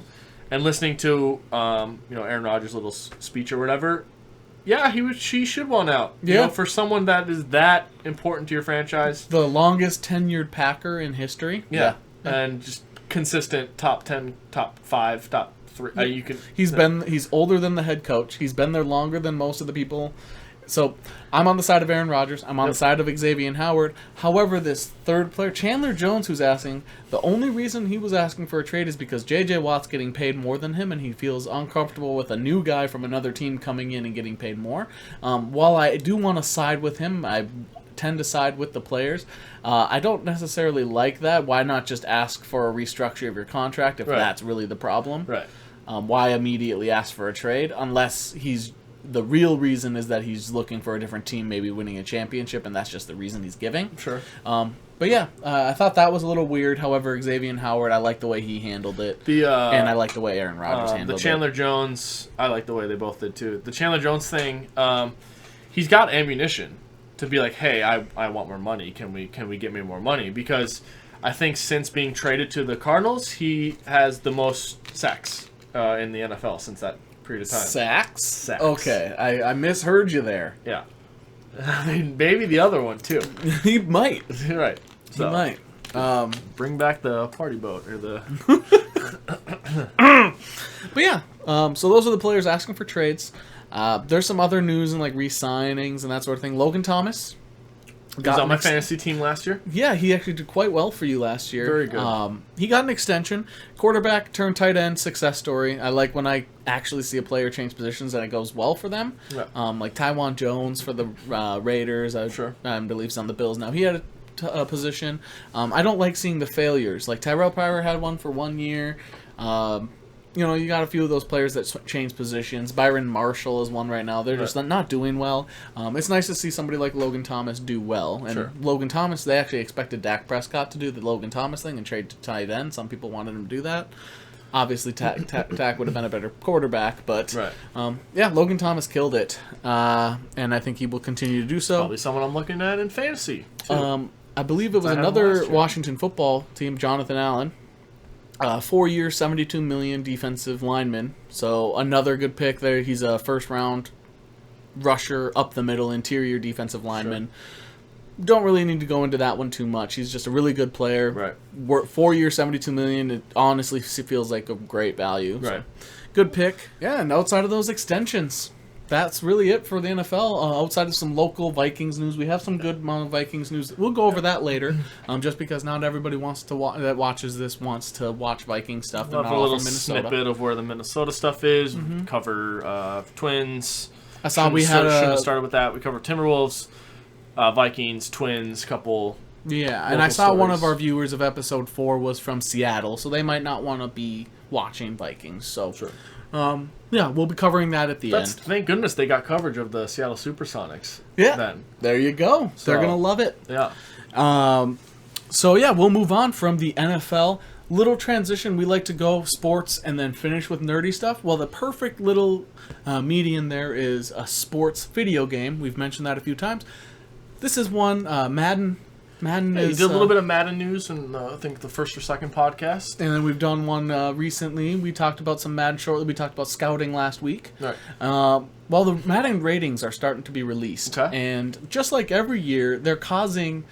and listening to, Aaron Rodgers' little speech or whatever. Yeah, she should want out. Yeah. For someone that is that important to your franchise. The longest tenured Packer in history. Yeah. And just consistent top 10, top 5, top 3. He's older than the head coach. He's been there longer than most of the people. So I'm on the side of Aaron Rodgers. I'm on the side of Xavier Howard. However, this third player, Chandler Jones, who's asking, the only reason he was asking for a trade is because J.J. Watt's getting paid more than him, and he feels uncomfortable with a new guy from another team coming in and getting paid more. While I do want to side with him, I tend to side with the players. I don't necessarily like that. Why not just ask for a restructure of your contract if that's really the problem? Right. Why immediately ask for a trade unless the real reason is that he's looking for a different team, maybe winning a championship, and that's just the reason he's giving. Sure. But yeah, I thought that was a little weird. However, Xavier Howard, I like the way he handled it, and I like the way Aaron Rodgers handled it. The Chandler Jones, I like the way they both did too. The Chandler Jones thing, he's got ammunition to be like, hey, I want more money. Can we get me more money? Because I think since being traded to the Cardinals, he has the most sacks in the NFL since that period of time. Sacks? Okay, I misheard you there. Yeah. I mean, maybe the other one, too. He might. Right. So, he might. Bring back the party boat, or the... But yeah, so those are the players asking for trades. There's some other news and like re-signings and that sort of thing. Logan Thomas. He was on my fantasy team last year. Yeah, he actually did quite well for you last year. Very good. He got an extension. Quarterback turned tight end, success story. I like when I actually see a player change positions and it goes well for them. Yeah. Like Tywan Jones for the Raiders. I believe he's on the Bills now. He had a position. I don't like seeing the failures. Like Tyrell Pryor had one for 1 year. You got a few of those players that change positions. Byron Marshall is one right now. They're just not doing well. It's nice to see somebody like Logan Thomas do well. And Logan Thomas, they actually expected Dak Prescott to do the Logan Thomas thing and trade to tight end. Some people wanted him to do that. Obviously, Tack would have been a better quarterback, but Right. yeah, Logan Thomas killed it, and I think he will continue to do so. Probably someone I'm looking at in fantasy, too. I believe it was I had him another last year. Washington football team, Jonathan Allen. 4 years, $72 million defensive lineman. So another good pick there. He's a first-round rusher, up the middle, interior defensive lineman. Don't really need to go into that one too much. He's just a really good player. Right. 4 years, $72 million. It honestly feels like a great value. Right. So, good pick. Yeah, and outside of those extensions, that's really it for the NFL. Outside of some local Vikings news, we have some good amount of Vikings news. We'll go over that later, just because not everybody wants to that watches this wants to watch Viking stuff. We'll And have not a all little from Minnesota. snippet of where the Minnesota stuff is. Cover Twins. I saw we had shouldn't have started with that. We covered Timberwolves, Vikings, Twins, couple. Yeah, and I saw one of our viewers of episode 4 was from Seattle, so they might not want to be watching Vikings. So, yeah, we'll be covering that at the end. Thank goodness they got coverage of the Seattle Supersonics. Yeah, Then. there you go. So, they're gonna love it. Yeah. So yeah, we'll move on from the NFL. Little transition. We like to go sports and then finish with nerdy stuff. Well, the perfect little median there is a sports video game. We've mentioned that a few times. This is one, Madden. Madden You is... did a little bit of Madden news in, I think, the first or second podcast. And then we've done one recently. We talked about some Madden shortly. We talked about scouting last week. Right. Well, the Madden ratings are starting to be released. Okay. And just like every year, they're causing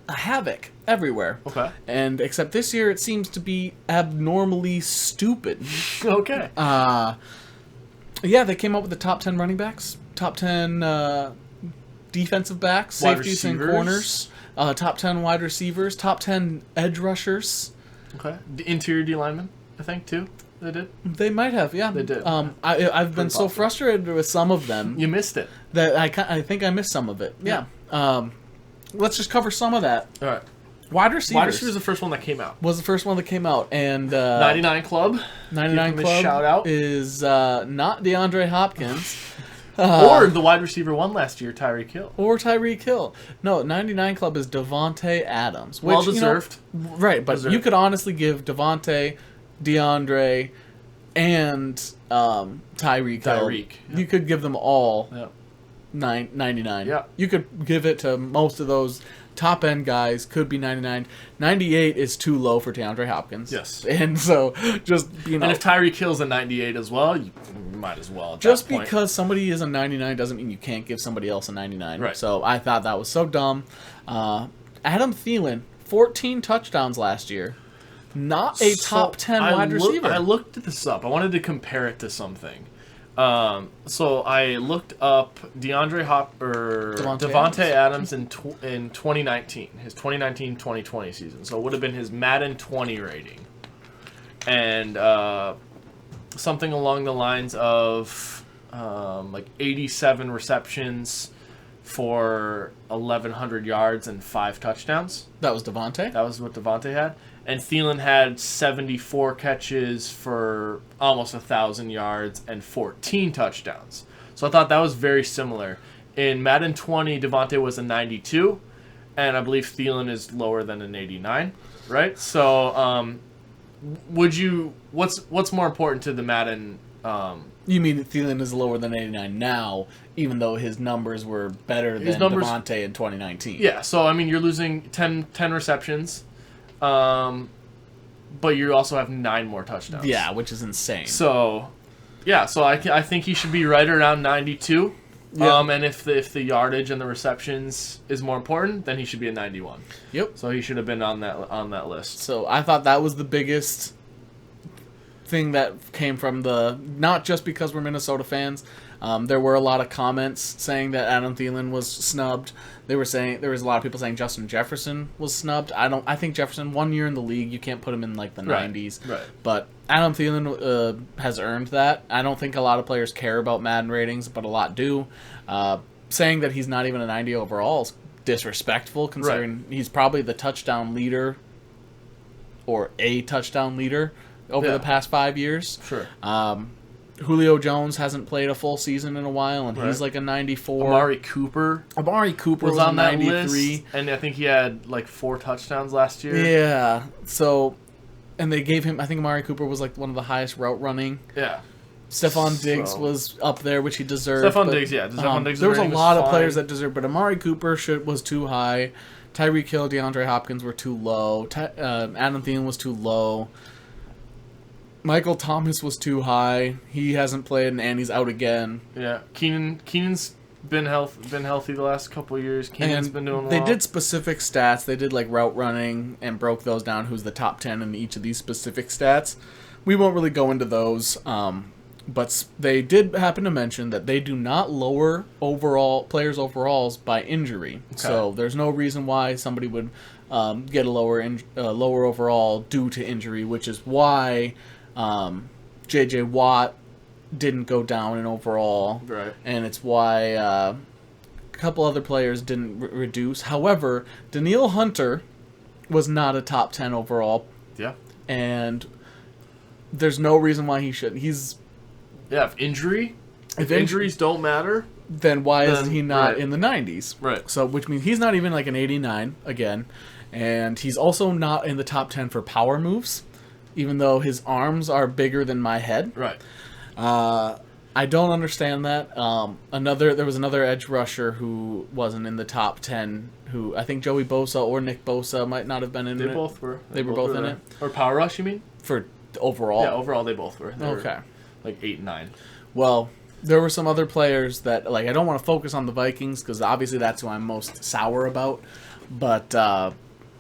a havoc everywhere. Okay. And except this year, it seems to be abnormally stupid. Okay. Yeah, they came up with the top 10 running backs, top 10 defensive backs, Wide safeties and receivers. corners, top 10 wide receivers, top 10 edge rushers. Okay. The interior D lineman, I think, too. They did. They might have, yeah. They did. I've been so popular. frustrated with some of them You missed it. that I think I missed some of it. Yeah. Let's just cover some of that. All right. Wide receivers. Wide receiver was the first one that came out. Was the first one that came out, and 99 Club. 99 Give him a Club shout out. is not DeAndre Hopkins. Or the wide receiver won last year, Tyreek Hill. Or Tyreek Hill. No, 99 Club is Devontae Adams. Which, Well deserved. Right, but Deserved. you could honestly give Devontae, DeAndre, and Tyreek Hill. Tyreek, yeah. You could give them all Yeah. 99. Yeah. You could give it to most of those top end guys, could be 99. 98 is too low for DeAndre Hopkins. Yes. And so, just, And if Tyreek Hill's a 98 as well, you might as well. At just that point. because somebody is a 99 doesn't mean you can't give somebody else a 99. Right. So I thought that was so dumb. Adam Thielen, 14 touchdowns last year. Not a top 10 wide receiver. I looked this up. I wanted to compare it to something. So I looked up Devontae Adams in 2019, his 2019-2020 season. So it would have been his Madden 20 rating. And something along the lines of like 87 receptions for 1,100 yards and 5 touchdowns. That was Devontae? That was what Devontae had. And Thielen had 74 catches for almost 1,000 yards and 14 touchdowns. So I thought that was very similar. In Madden 20, Devontae was a 92, and I believe Thielen is lower than an 89, right? So, what's more important to the Madden? You mean that Thielen is lower than 89 now, even though his numbers were better than Devontae in 2019? Yeah, so I mean, you're losing 10 receptions. But you also have 9 more touchdowns. Yeah, which is insane. So, yeah, so I think he should be right around 92. Yeah. And if the yardage and the receptions is more important, then he should be a 91. Yep. So he should have been on that list. So I thought that was the biggest thing that came from not just because we're Minnesota fans. There were a lot of comments saying that Adam Thielen was snubbed. There was a lot of people saying Justin Jefferson was snubbed. I think Jefferson, 1 year in the league, you can't put him in like the 90s. Right. But Adam Thielen has earned that. I don't think a lot of players care about Madden ratings, but a lot do. Saying that he's not even a 90 overall is disrespectful, considering he's probably the touchdown leader or a touchdown leader over the past 5 years. Sure. Julio Jones hasn't played a full season in a while, and he's like a 94. Amari Cooper was on that 93. list, and I think he had like 4 touchdowns last year. Yeah. So, and they gave him. I think Amari Cooper was like one of the highest route running. Yeah. Stephon Diggs was up there, which he deserved. Stephon Diggs, yeah. Stephon Diggs there was a lot of fine. players that deserved, but Amari Cooper was too high. Tyreek Hill, DeAndre Hopkins were too low. Adam Thielen was too low. Michael Thomas was too high. He hasn't played, and he's out again. Yeah. Keenan's been healthy the last couple of years. Keenan's been doing well. They did specific stats. They did like route running and broke those down. Who's the top 10 in each of these specific stats? We won't really go into those. But they did happen to mention that they do not lower players' overalls by injury. Okay. So there's no reason why somebody would get a lower overall due to injury, which is why J.J. Watt didn't go down in overall. Right. And it's why a couple other players didn't reduce. However, Danielle Hunter was not a top 10 overall. Yeah. And there's no reason why he should. If injuries don't matter, then why is he not in the 90s? Right. So, which means he's not even like an 89 again, and he's also not in the top 10 for power moves, even though his arms are bigger than my head. Right. I don't understand that. There was another edge rusher who wasn't in the top 10. Who I think Joey Bosa or Nick Bosa might not have been in it. They both were. They were both in it. Or power rush, you mean? For overall. Yeah, overall they both were. Okay. Like 8 and 9. Well, there were some other players that, like, I don't want to focus on the Vikings because obviously that's who I'm most sour about. But,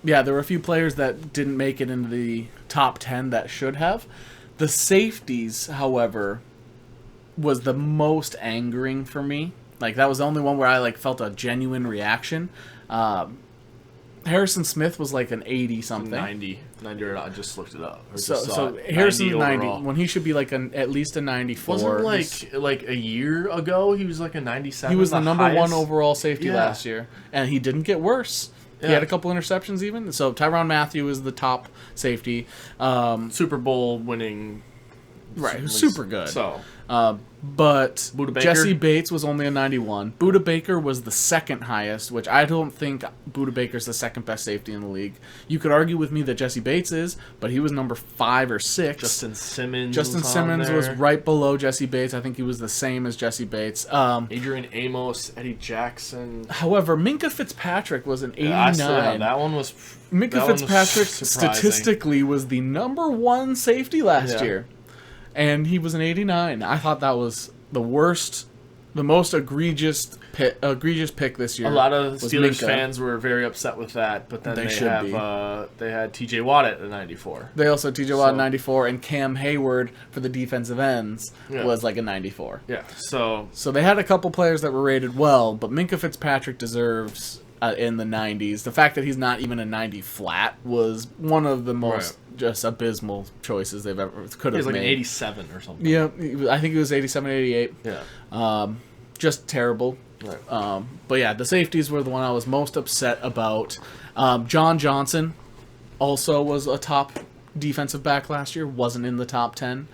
yeah, there were a few players that didn't make it into the top 10 that should have. The safeties, however, was the most angering for me. Like, that was the only one where I, like, felt a genuine reaction. Harrison Smith was like an 80-something. 90 or I just looked it up. So Harrison's 90 when he should be like at least a 94. Wasn't like a year ago he was like a 97. He was the number highest. 1 overall safety last year, and he didn't get worse. Yeah. He had a couple interceptions even. So Tyrann Mathieu is the top safety. Super Bowl winning. Right, who's super good. So, but Budda Baker? Jesse Bates was only a 91. Budda Baker was the second highest, which I don't think Budda Baker's the second best safety in the league. You could argue with me that Jesse Bates is, but he was number 5 or 6. Justin Simmons was right below Jesse Bates. I think he was the same as Jesse Bates. Adrian Amos, Eddie Jackson. However, Minkah Fitzpatrick was an 89. That one was... Minkah Fitzpatrick statistically was the number 1 safety last year. And he was an 89. I thought that was the worst, the most egregious pick this year. A lot of Steelers fans were very upset with that, but then they had T.J. Watt at a 94. They also had T.J. Watt at 94, and Cam Hayward for the defensive ends was like a 94. Yeah, so they had a couple players that were rated well, but Minkah Fitzpatrick deserves in the 90s. The fact that he's not even a 90 flat was one of the most just abysmal choices they've ever could have made. He was like an 87 or something. Yeah, I think he was 87, 88. Yeah. Just terrible. Right. But yeah, the safeties were the one I was most upset about. John Johnson also was a top defensive back last year, wasn't in the top 10.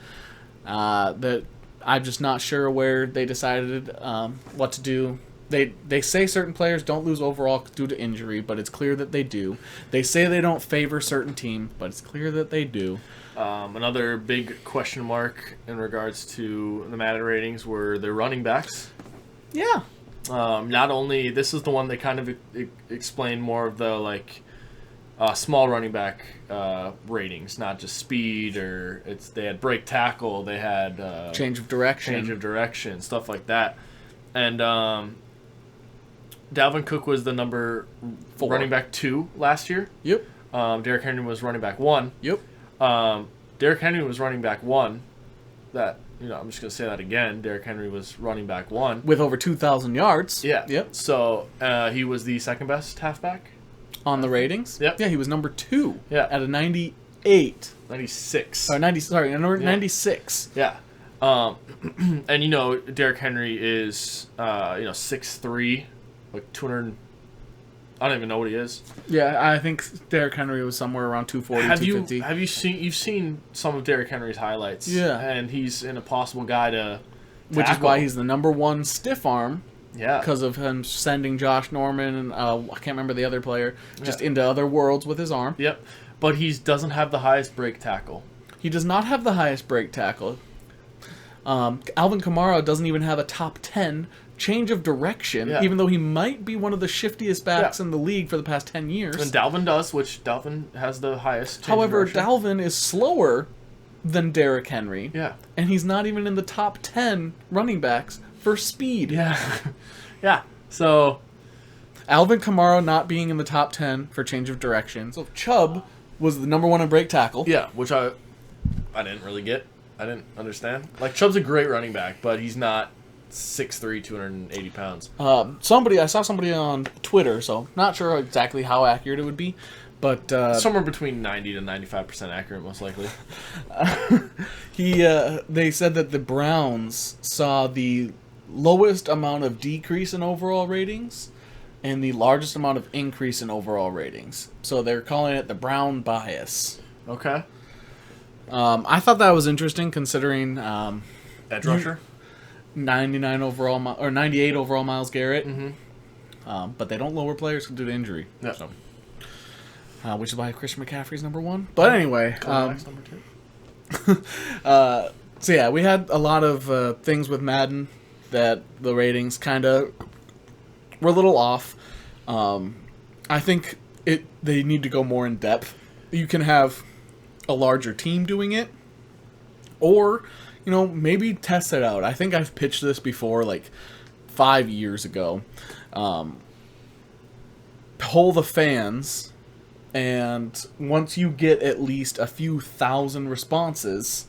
That I'm just not sure where they decided what to do. They say certain players don't lose overall due to injury, but it's clear that they do. They say they don't favor certain teams, but it's clear that they do. Another big question mark in regards to the Madden ratings were their running backs. Yeah. Not only this is the one that kind of explained more of the small running back ratings, not just speed or they had break tackle, they had change of direction, stuff like that, and Dalvin Cook was the number 4 running back 2 last year. Yep. Derrick Henry was running back 1. Yep. Derrick Henry was running back 1. That I'm just gonna say that again. Derrick Henry was running back 1 with over 2,000 yards. Yeah. Yep. So he was the second best halfback on the ratings. Yep. Yeah, he was number 2. Yeah. At a 98. 96. Or 90. Sorry, 96. Yeah. And Derrick Henry is 6'3", like 200. I don't even know what he is. Yeah, I think Derrick Henry was somewhere around 240, 250. You've seen some of Derrick Henry's highlights? Yeah. And he's an impossible guy to Which tackle. is why he's the number 1 stiff arm Yeah. Because of him sending Josh Norman and I can't remember the other player just into other worlds with his arm. Yep. But he doesn't have the highest break tackle. He does not have the highest break tackle. Alvin Kamara doesn't even have a top 10 change of direction, even though he might be one of the shiftiest backs in the league for the past 10 years. And Dalvin does, which Dalvin has the highest change However, of direction. Dalvin is slower than Derrick Henry. Yeah. And he's not even in the top 10 running backs for speed. Yeah. Yeah. So Alvin Kamara not being in the top 10 for change of direction. So Chubb was the number 1 in break tackle. yeah, which I didn't really get. I didn't understand. Like, Chubb's a great running back, but he's not 6'3", 280 pounds. I saw somebody on Twitter, so not sure exactly how accurate it would be, but Somewhere between 90 to 95% accurate, most likely. they said that the Browns saw the lowest amount of decrease in overall ratings and the largest amount of increase in overall ratings. So they're calling it the Brown bias. Okay. I thought that was interesting considering Edge rusher? 99 overall or 98 overall Myles Garrett. Mm-hmm. But they don't lower players due to injury. Yeah. So, which is why Christian McCaffrey's number 1. But anyway, Number 2. so yeah, we had a lot of things with Madden that the ratings kind of were a little off. I think they need to go more in depth. You can have a larger team doing it, or maybe test it out. I think I've pitched this before, like 5 years ago. Poll the fans, and once you get at least a few thousand responses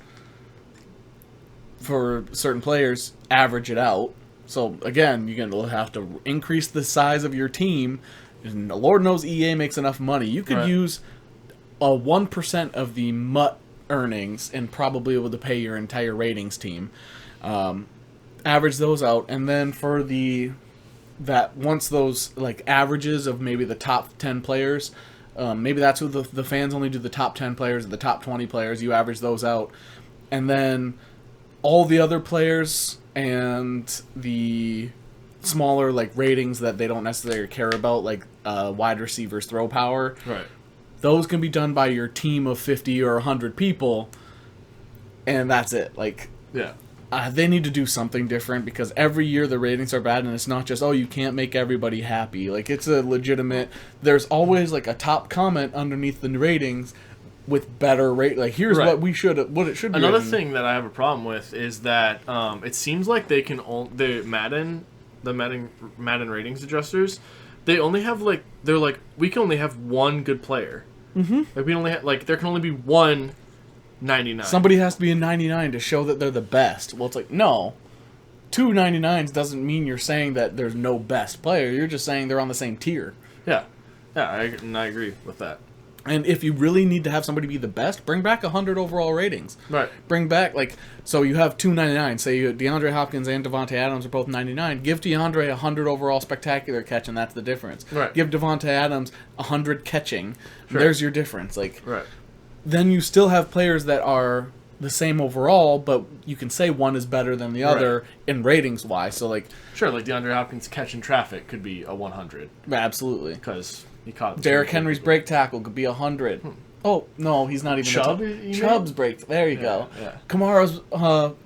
for certain players, average it out. So again, you're going to have to increase the size of your team. And Lord knows EA makes enough money. You could use a 1% of the MUT earnings and probably able to pay your entire ratings team. Average those out, and then for once those like averages of maybe the top 10 players, maybe that's who the fans only do the top 10 players or the top 20 players. You average those out, and then all the other players and the smaller like ratings that they don't necessarily care about, like wide receivers throw power. Right. Those can be done by your team of 50 or 100 people, and that's it. Like, Yeah. They need to do something different because every year the ratings are bad, and it's not just, you can't make everybody happy. Like, it's a legitimate... There's always, like, a top comment underneath the ratings with better rate. Like, here's what it should be. Another thing that I have a problem with is that it seems like they can the Madden ratings adjusters, they only have we can only have one good player. Mm-hmm. Like, we only have, there can only be one 99. Somebody has to be a 99 to show that they're the best. Well, it's like, no. 2 99s doesn't mean you're saying that there's no best player. You're just saying they're on the same tier. Yeah. Yeah, I agree with that. And if you really need to have somebody be the best, bring back 100 overall ratings. Right. Bring back, so you have 2 99s. Say DeAndre Hopkins and Devontae Adams are both 99. Give DeAndre 100 overall spectacular catch, and that's the difference. Right. Give Devontae Adams 100 catching. Sure. There's your difference. Right. Then you still have players that are the same overall, but you can say one is better than the other in ratings-wise. So, Sure, DeAndre Hopkins' catch in traffic could be a 100. Absolutely. Because he caught... Derrick Henry's break tackle could be 100. Oh, no, he's not even... Chubb? Chubb's break... There you go. Yeah. Kamara's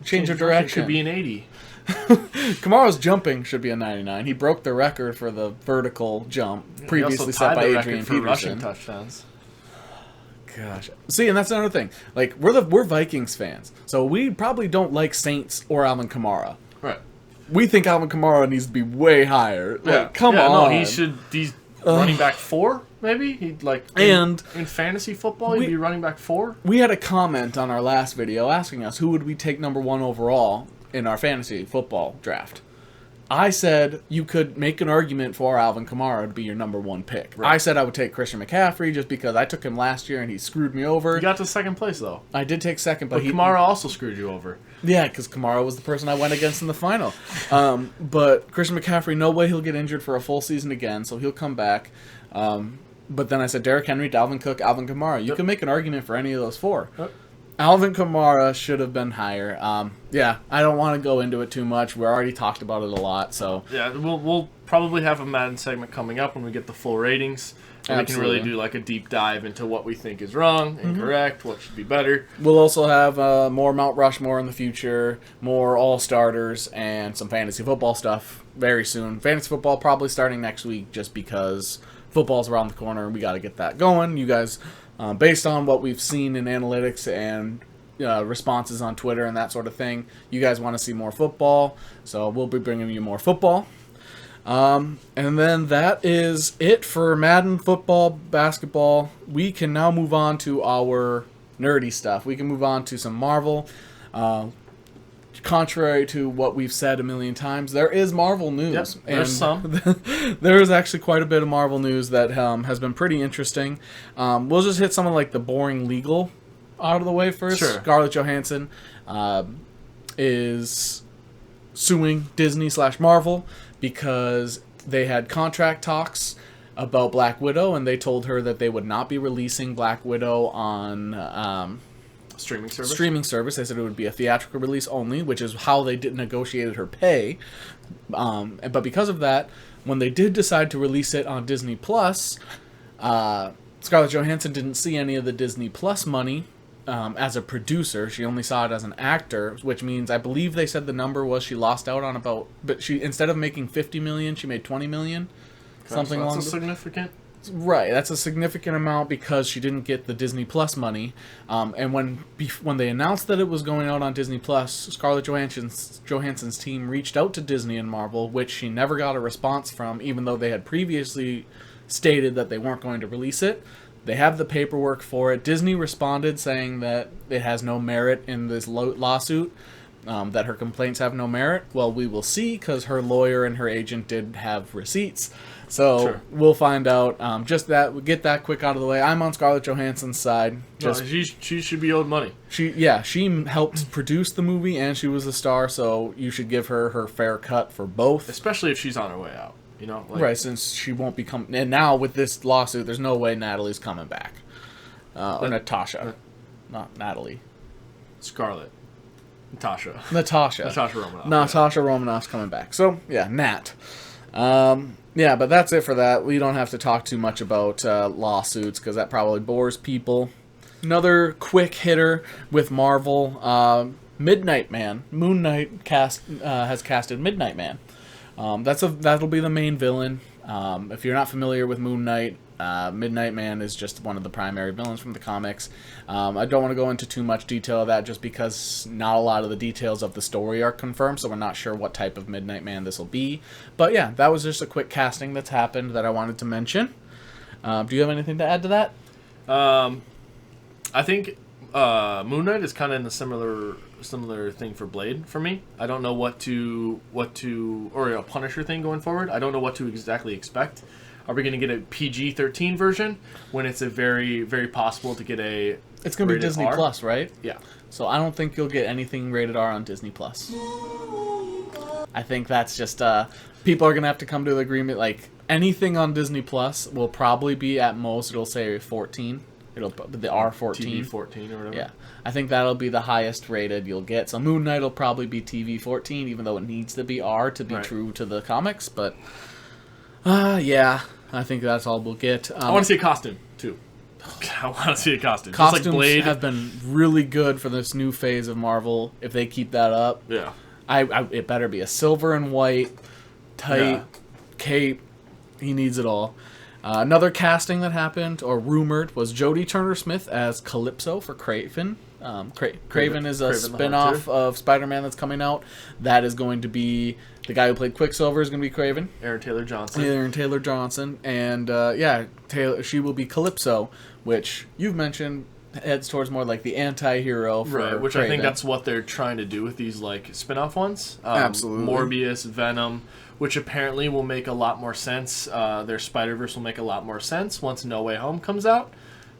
change of direction could be an 80. Kamara's jumping should be a 99. He broke the record for the vertical jump previously set by Adrian for rushing Peterson. touchdowns. Gosh. See, and that's another thing. We're Vikings fans, so we probably don't like Saints or Alvin Kamara. Right. We think Alvin Kamara needs to be way higher. Come on. No, he's running back 4, maybe? In fantasy football, he'd be running back 4? We had a comment on our last video asking us who would we take number 1 overall in our fantasy football draft. I said you could make an argument for Alvin Kamara to be your number 1 pick. Right. I said I would take Christian McCaffrey just because I took him last year and he screwed me over. You got to second place, though. I did take second, but Kamara also screwed you over. Yeah, because Kamara was the person I went against in the final. But Christian McCaffrey, no way he'll get injured for a full season again, so he'll come back. But then I said Derrick Henry, Dalvin Cook, Alvin Kamara. You can make an argument for any of those 4. Yep. Alvin Kamara should have been higher. Yeah, I don't want to go into it too much. We already talked about it a lot, so Yeah, we'll probably have a Madden segment coming up when we get the full ratings. And we can really do like a deep dive into what we think is wrong, incorrect, what should be better. We'll also have more Mount Rushmore in the future, more All-Starters, and some fantasy football stuff very soon. Fantasy football probably starting next week just because football's around the corner and we got to get that going. You guys, based on what we've seen in analytics and responses on Twitter and that sort of thing, you guys want to see more football, so we'll be bringing you more football. And then that is it for Madden, football, basketball. We can now move on to our nerdy stuff. We can move on to some Marvel. Contrary to what we've said a million times, there is Marvel news. Yep, there's some. There is actually quite a bit of Marvel news that has been pretty interesting. We'll just hit some of like the boring legal out of the way first. Sure. Scarlett Johansson is suing Disney/Marvel because they had contract talks about Black Widow, and they told her that they would not be releasing Black Widow on Streaming service. They said it would be a theatrical release only, which is how they negotiated her pay. But because of that, when they did decide to release it on Disney Plus, Scarlett Johansson didn't see any of the Disney Plus money. As a producer, she only saw it as an actor, which means I believe they said the number was she lost out on about, but she, instead of making $50 million, she made $20 million, something so along. that's significant. Right, that's a significant amount because she didn't get the Disney Plus money. And when they announced that it was going out on Disney Plus, Scarlett Johansson's team reached out to Disney and Marvel, which she never got a response from, even though they had previously stated that they weren't going to release it. They have the paperwork for it. Disney responded saying that it has no merit in this lawsuit, that her complaints have no merit. Well, we will see, because her lawyer and her agent did have receipts. So Sure. We'll find out. Just that, we'll get that quick out of the way. I'm on Scarlett Johansson's side. Just She should be owed money. she helped produce the movie and she was a star, so you should give her her fair cut for both. Especially if she's on her way out. You know, like, Right, since she won't be coming. And now with this lawsuit, there's no way Natalie's coming back. Or Natasha. Not Natalie. Scarlett. Natasha. Natasha. Natasha Romanoff. Natasha Romanoff's coming back. So, yeah, Nat. Yeah, but that's it for that. We don't have to talk too much about lawsuits because that probably bores people. Another quick hitter with Marvel. Midnight Man. Moon Knight has casted Midnight Man. That'll be the main villain. If you're not familiar with Moon Knight, Midnight Man is just one of the primary villains from the comics. I don't want to go into too much detail of that just because not a lot of the details of the story are confirmed, so we're not sure what type of Midnight Man this will be. But yeah, that was just a quick casting that's happened that I wanted to mention. Do you have anything to add to that? I think Moon Knight is kind of in a similar thing for Blade for me. I don't know what to or a Punisher thing going forward. I don't know what to exactly expect. Are we going to get a PG-13 version when it's a very, very possible to get a It's going to be Disney R? Plus, right? Yeah. So I don't think you'll get anything rated R on Disney Plus. I think that's just people are going to have to come to the agreement. Like anything on Disney Plus will probably be at most it'll say 14. It'll the R14. TV 14 or whatever. Yeah. I think that'll be the highest rated you'll get. So Moon Knight will probably be TV 14, even though it needs to be R to be true to the comics. But yeah, I think that's all we'll get. I want to see a costume too. I want to see a costume. Costumes Just like Blade have been really good for this new phase of Marvel. If they keep that up, Yeah. it better be a silver and white, tight cape. He needs it all. Another casting that happened, or rumored, was Jodie Turner-Smith as Calypso for Kraven. Kraven is a Kraven the spin-off Hunter. of Spider-Man that's coming out. That is going to be... The guy who played Quicksilver is going to be Kraven. Aaron Taylor Johnson. Aaron Taylor Johnson. And, she will be Calypso, which you've mentioned heads towards more like the anti-hero for Right, which I think Kraven. that's what they're trying to do with these like spin-off ones. Absolutely. Morbius, Venom, which apparently will make a lot more sense. Their Spider-Verse will make a lot more sense once No Way Home comes out.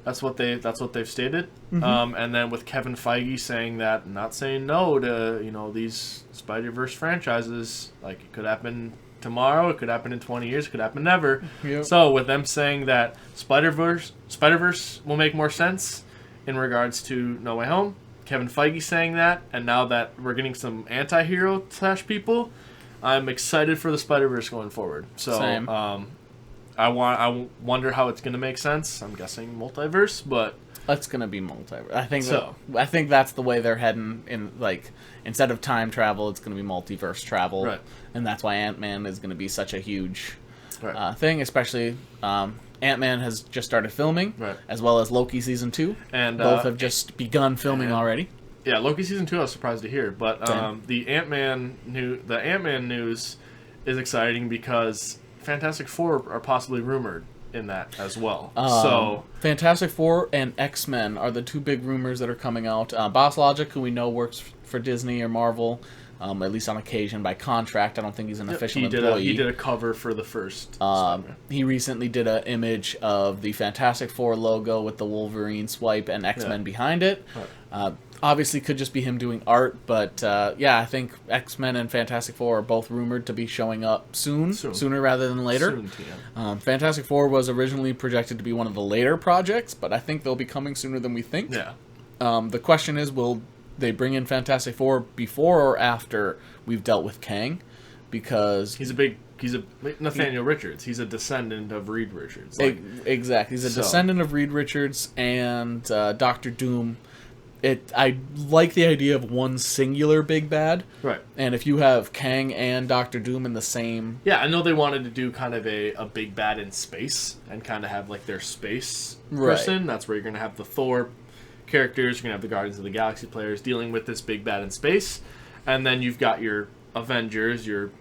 That's what they've stated. Mm-hmm. And then with Kevin Feige saying that, not saying no to these Spider-Verse franchises, like it could happen tomorrow, it could happen in 20 years, it could happen never. Yep. So with them saying that Spider-Verse will make more sense in regards to No Way Home, Kevin Feige saying that, and now that we're getting some anti-hero / people, I'm excited for the Spider-Verse going forward. So, Same. I wonder how it's going to make sense. I'm guessing multiverse, but It's gonna be multiverse. So. I think that's the way they're heading. In like instead of time travel, it's gonna be multiverse travel, Right. And that's why Ant-Man is gonna be such a huge Right. thing. Especially Ant-Man has just started filming, Right. as well as Loki season 2, and both have just begun filming and- already. yeah, Loki season 2 I was surprised to hear, but Same. the Ant-Man news is exciting because Fantastic Four are possibly rumored in that as well. So Fantastic Four and X-Men are the two big rumors that are coming out. Boss Logic, who we know works for Disney or Marvel, at least on occasion by contract. I don't think he's an official employee. he did a cover for the first. He recently did an image of the Fantastic Four logo with the Wolverine swipe and X-Men behind it. Right. Obviously, could just be him doing art, but yeah, I think X-Men and Fantastic Four are both rumored to be showing up sooner rather than later. Soon, yeah. Fantastic Four was originally projected to be one of the later projects, but I think they'll be coming sooner than we think. Yeah. The question is, will they bring in Fantastic Four before or after we've dealt with Kang? Because He's a Nathaniel Richards. He's a descendant of Reed Richards. exactly, he's a So. descendant of Reed Richards and Doctor Doom. I like the idea of one singular big bad, Right. and if you have Kang and Doctor Doom in the same, Yeah, I know they wanted to do kind of a big bad in space and kind of have like their space Right. person. That's where you're going to have the Thor characters, you're going to have the Guardians of the Galaxy players dealing with this big bad in space. And then you've got your Avengers, your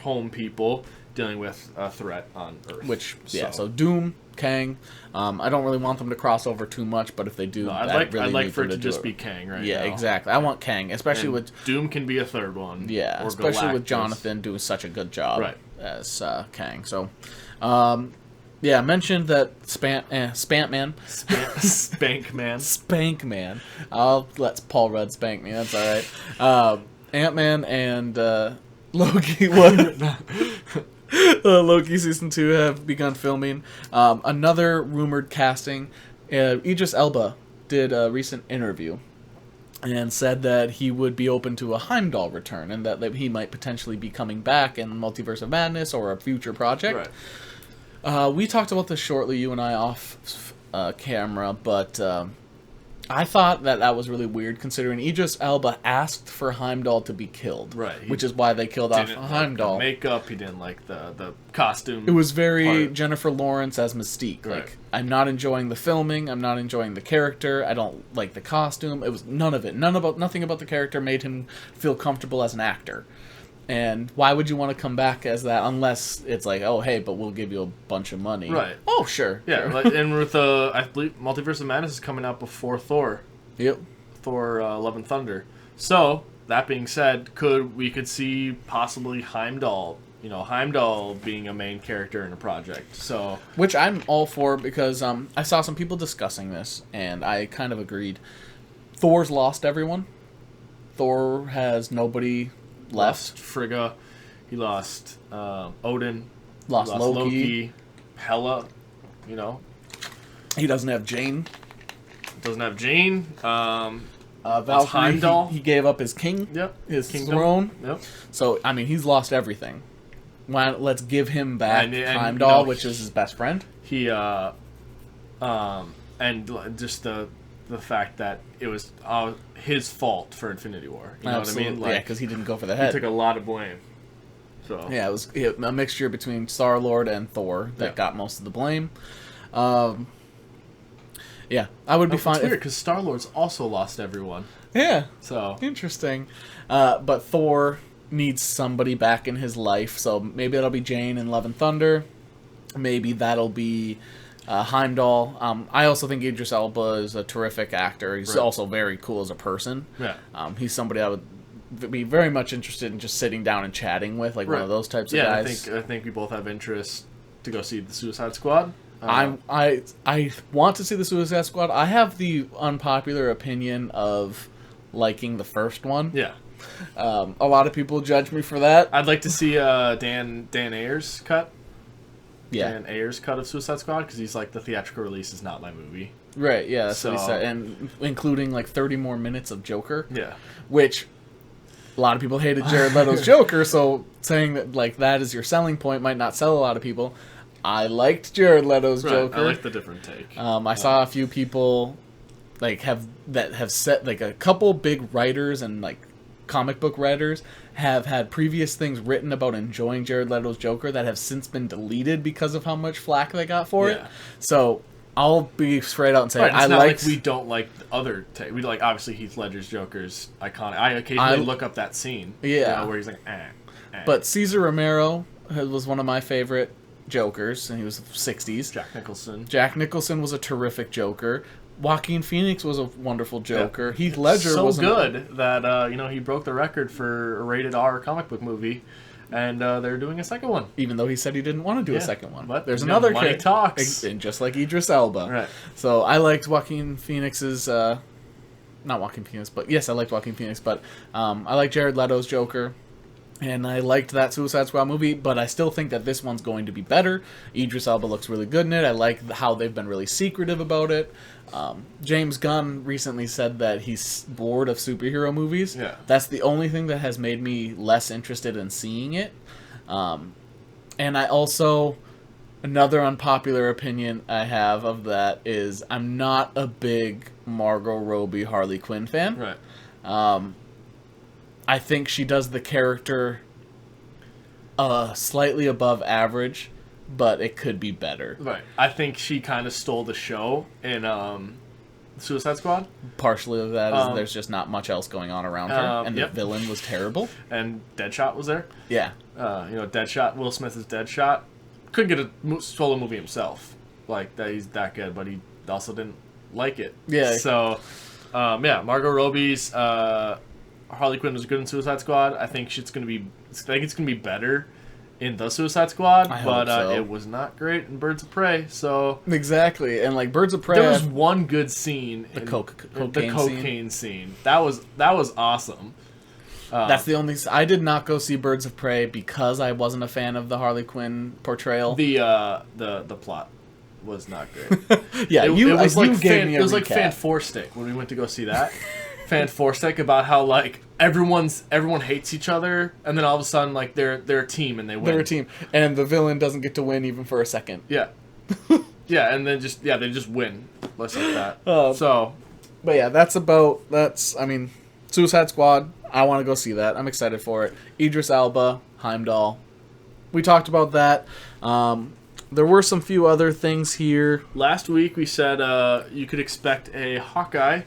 home people dealing with a threat on Earth. so Doom, Kang. I don't really want them to cross over too much, but if they do, No, I'd I'd really like need for them it to do just be Kang right Yeah, now. exactly. I want Kang, especially And with Doom can be a third one. Or especially with Galactus. Jonathan doing such a good job Right. as Kang. So, I mentioned that Spankman. Spankman. I'll let Paul Rudd spank me. That's all right. Ant-Man and Loki. Loki season 2 have begun filming. Another rumored casting. Idris Elba did a recent interview and said that he would be open to a Heimdall return and that he might potentially be coming back in Multiverse of Madness or a future project. Right. We talked about this shortly, you and I off camera, but I thought that was really weird considering Idris Elba asked for Heimdall to be killed. Right. Which is why they killed off Didn't like Heimdall. the makeup, he didn't like the costume. It was very part. Jennifer Lawrence as Mystique. Right. Like, I'm not enjoying the filming. I'm not enjoying the character. I don't like the costume. It was none of it. Nothing about the character made him feel comfortable as an actor. And why would you want to come back as that unless it's like, oh, hey, but we'll give you a bunch of money. Right. Oh, sure. Yeah, sure. like, and with I believe Multiverse of Madness is coming out before Thor. Yep. Thor Love and Thunder. So, that being said, we could see possibly Heimdall being a main character in a project. So, Which I'm all for because I saw some people discussing this, and I kind of agreed. Thor's lost everyone. Thor has nobody left. Frigga, he lost Odin, Lost he lost Loki. Hela, He doesn't have Jane. doesn't have Jane. Valkyrie, Heimdall. he gave up his his Kingdom. throne. Yep. So, I mean, he's lost everything. Let's give him back And, Heimdall, which is his best friend. He and just the fact that it was his fault for Infinity War. You know Absolutely. what I mean? Yeah, because he didn't go for the he head. took a lot of blame. So Yeah, it was a mixture between Star-Lord and Thor that got most of the blame. Yeah, I would be fine. It's weird because Star-Lord's also lost everyone. Yeah, So interesting. But Thor needs somebody back in his life, so maybe that'll be Jane in Love and Thunder. Maybe that'll be Heimdall. I also think Idris Elba is a terrific actor. He's Right. also very cool as a person. yeah. He's somebody I would be very much interested in just sitting down and chatting with, like one of those types of Yeah, guys. I think we both have interest to go see the Suicide Squad. I want to see the Suicide Squad. I have the unpopular opinion of liking the first one. Yeah, A lot of people judge me for that. I'd like to see Dan Ayers cut. Yeah. Dan Ayers cut of Suicide Squad because he's like the theatrical release is not my movie. Right, yeah, that's what he So- said. And including like 30 more minutes of Joker. Yeah. Which a lot of people hated Jared Leto's Joker, so saying that like that is your selling point might not sell a lot of people. I liked Jared Leto's Right. Joker. I like the different take. I saw a few people like have set like a couple big writers and like comic book writers have had previous things written about enjoying Jared Leto's Joker that have since been deleted because of how much flack they got for it. Yeah. So I'll be straight out and say Right, it's I not liked. like we don't like the other take. We like obviously Heath Ledger's Joker's iconic. I occasionally look up that scene. Yeah. Where he's like, But Cesar Romero was one of my favorite Jokers, and he was 60s. Jack Nicholson was a terrific Joker. Joaquin Phoenix was a wonderful Joker. Yeah. Heath Ledger so was good that he broke the record for a rated R comic book movie, and they're doing a second one. Even though he said he didn't want to do a second one. But there's another money kid, talks. and just like Idris Elba. Right. So I liked Joaquin Phoenix's. Not Joaquin Phoenix, but yes, I liked Joaquin Phoenix. But I like Jared Leto's Joker. And I liked that Suicide Squad movie, but I still think that this one's going to be better. Idris Elba looks really good in it. I like how they've been really secretive about it. James Gunn recently said that he's bored of superhero movies. Yeah. That's the only thing that has made me less interested in seeing it. And I also, another unpopular opinion I have of that is I'm not a big Margot Robbie Harley Quinn fan. Right. I think she does the character slightly above average, but it could be better. Right. I think she kind of stole the show in Suicide Squad. Partially of that is there's just not much else going on around her, and the villain was terrible. And Deadshot was there. Yeah. Deadshot. Will Smith is Deadshot. Couldn't get a solo movie himself. Like that, he's that good, but he also didn't like it. Yeah. So, Margot Robbie's Harley Quinn was good in Suicide Squad. I think it's gonna be better in the Suicide Squad, I but hope so. it was not great in Birds of Prey. So Exactly, and like Birds of Prey, there was one good scene. The in cocaine scene. That was awesome. That's the only. I did not go see Birds of Prey because I wasn't a fan of the Harley Quinn portrayal. The plot was not great. Yeah, it was like gave me a it was like recap. Fan4stick when we went to go see that. Fan4stick about how like everyone hates each other, and then all of a sudden like they're a team and they win. They're a team, and the villain doesn't get to win even for a second. Yeah, yeah, and then they just win, less like that. But yeah, I mean, Suicide Squad. I want to go see that. I'm excited for it. Idris Elba, Heimdall. We talked about that. There were some few other things here. Last week we said you could expect a Hawkeye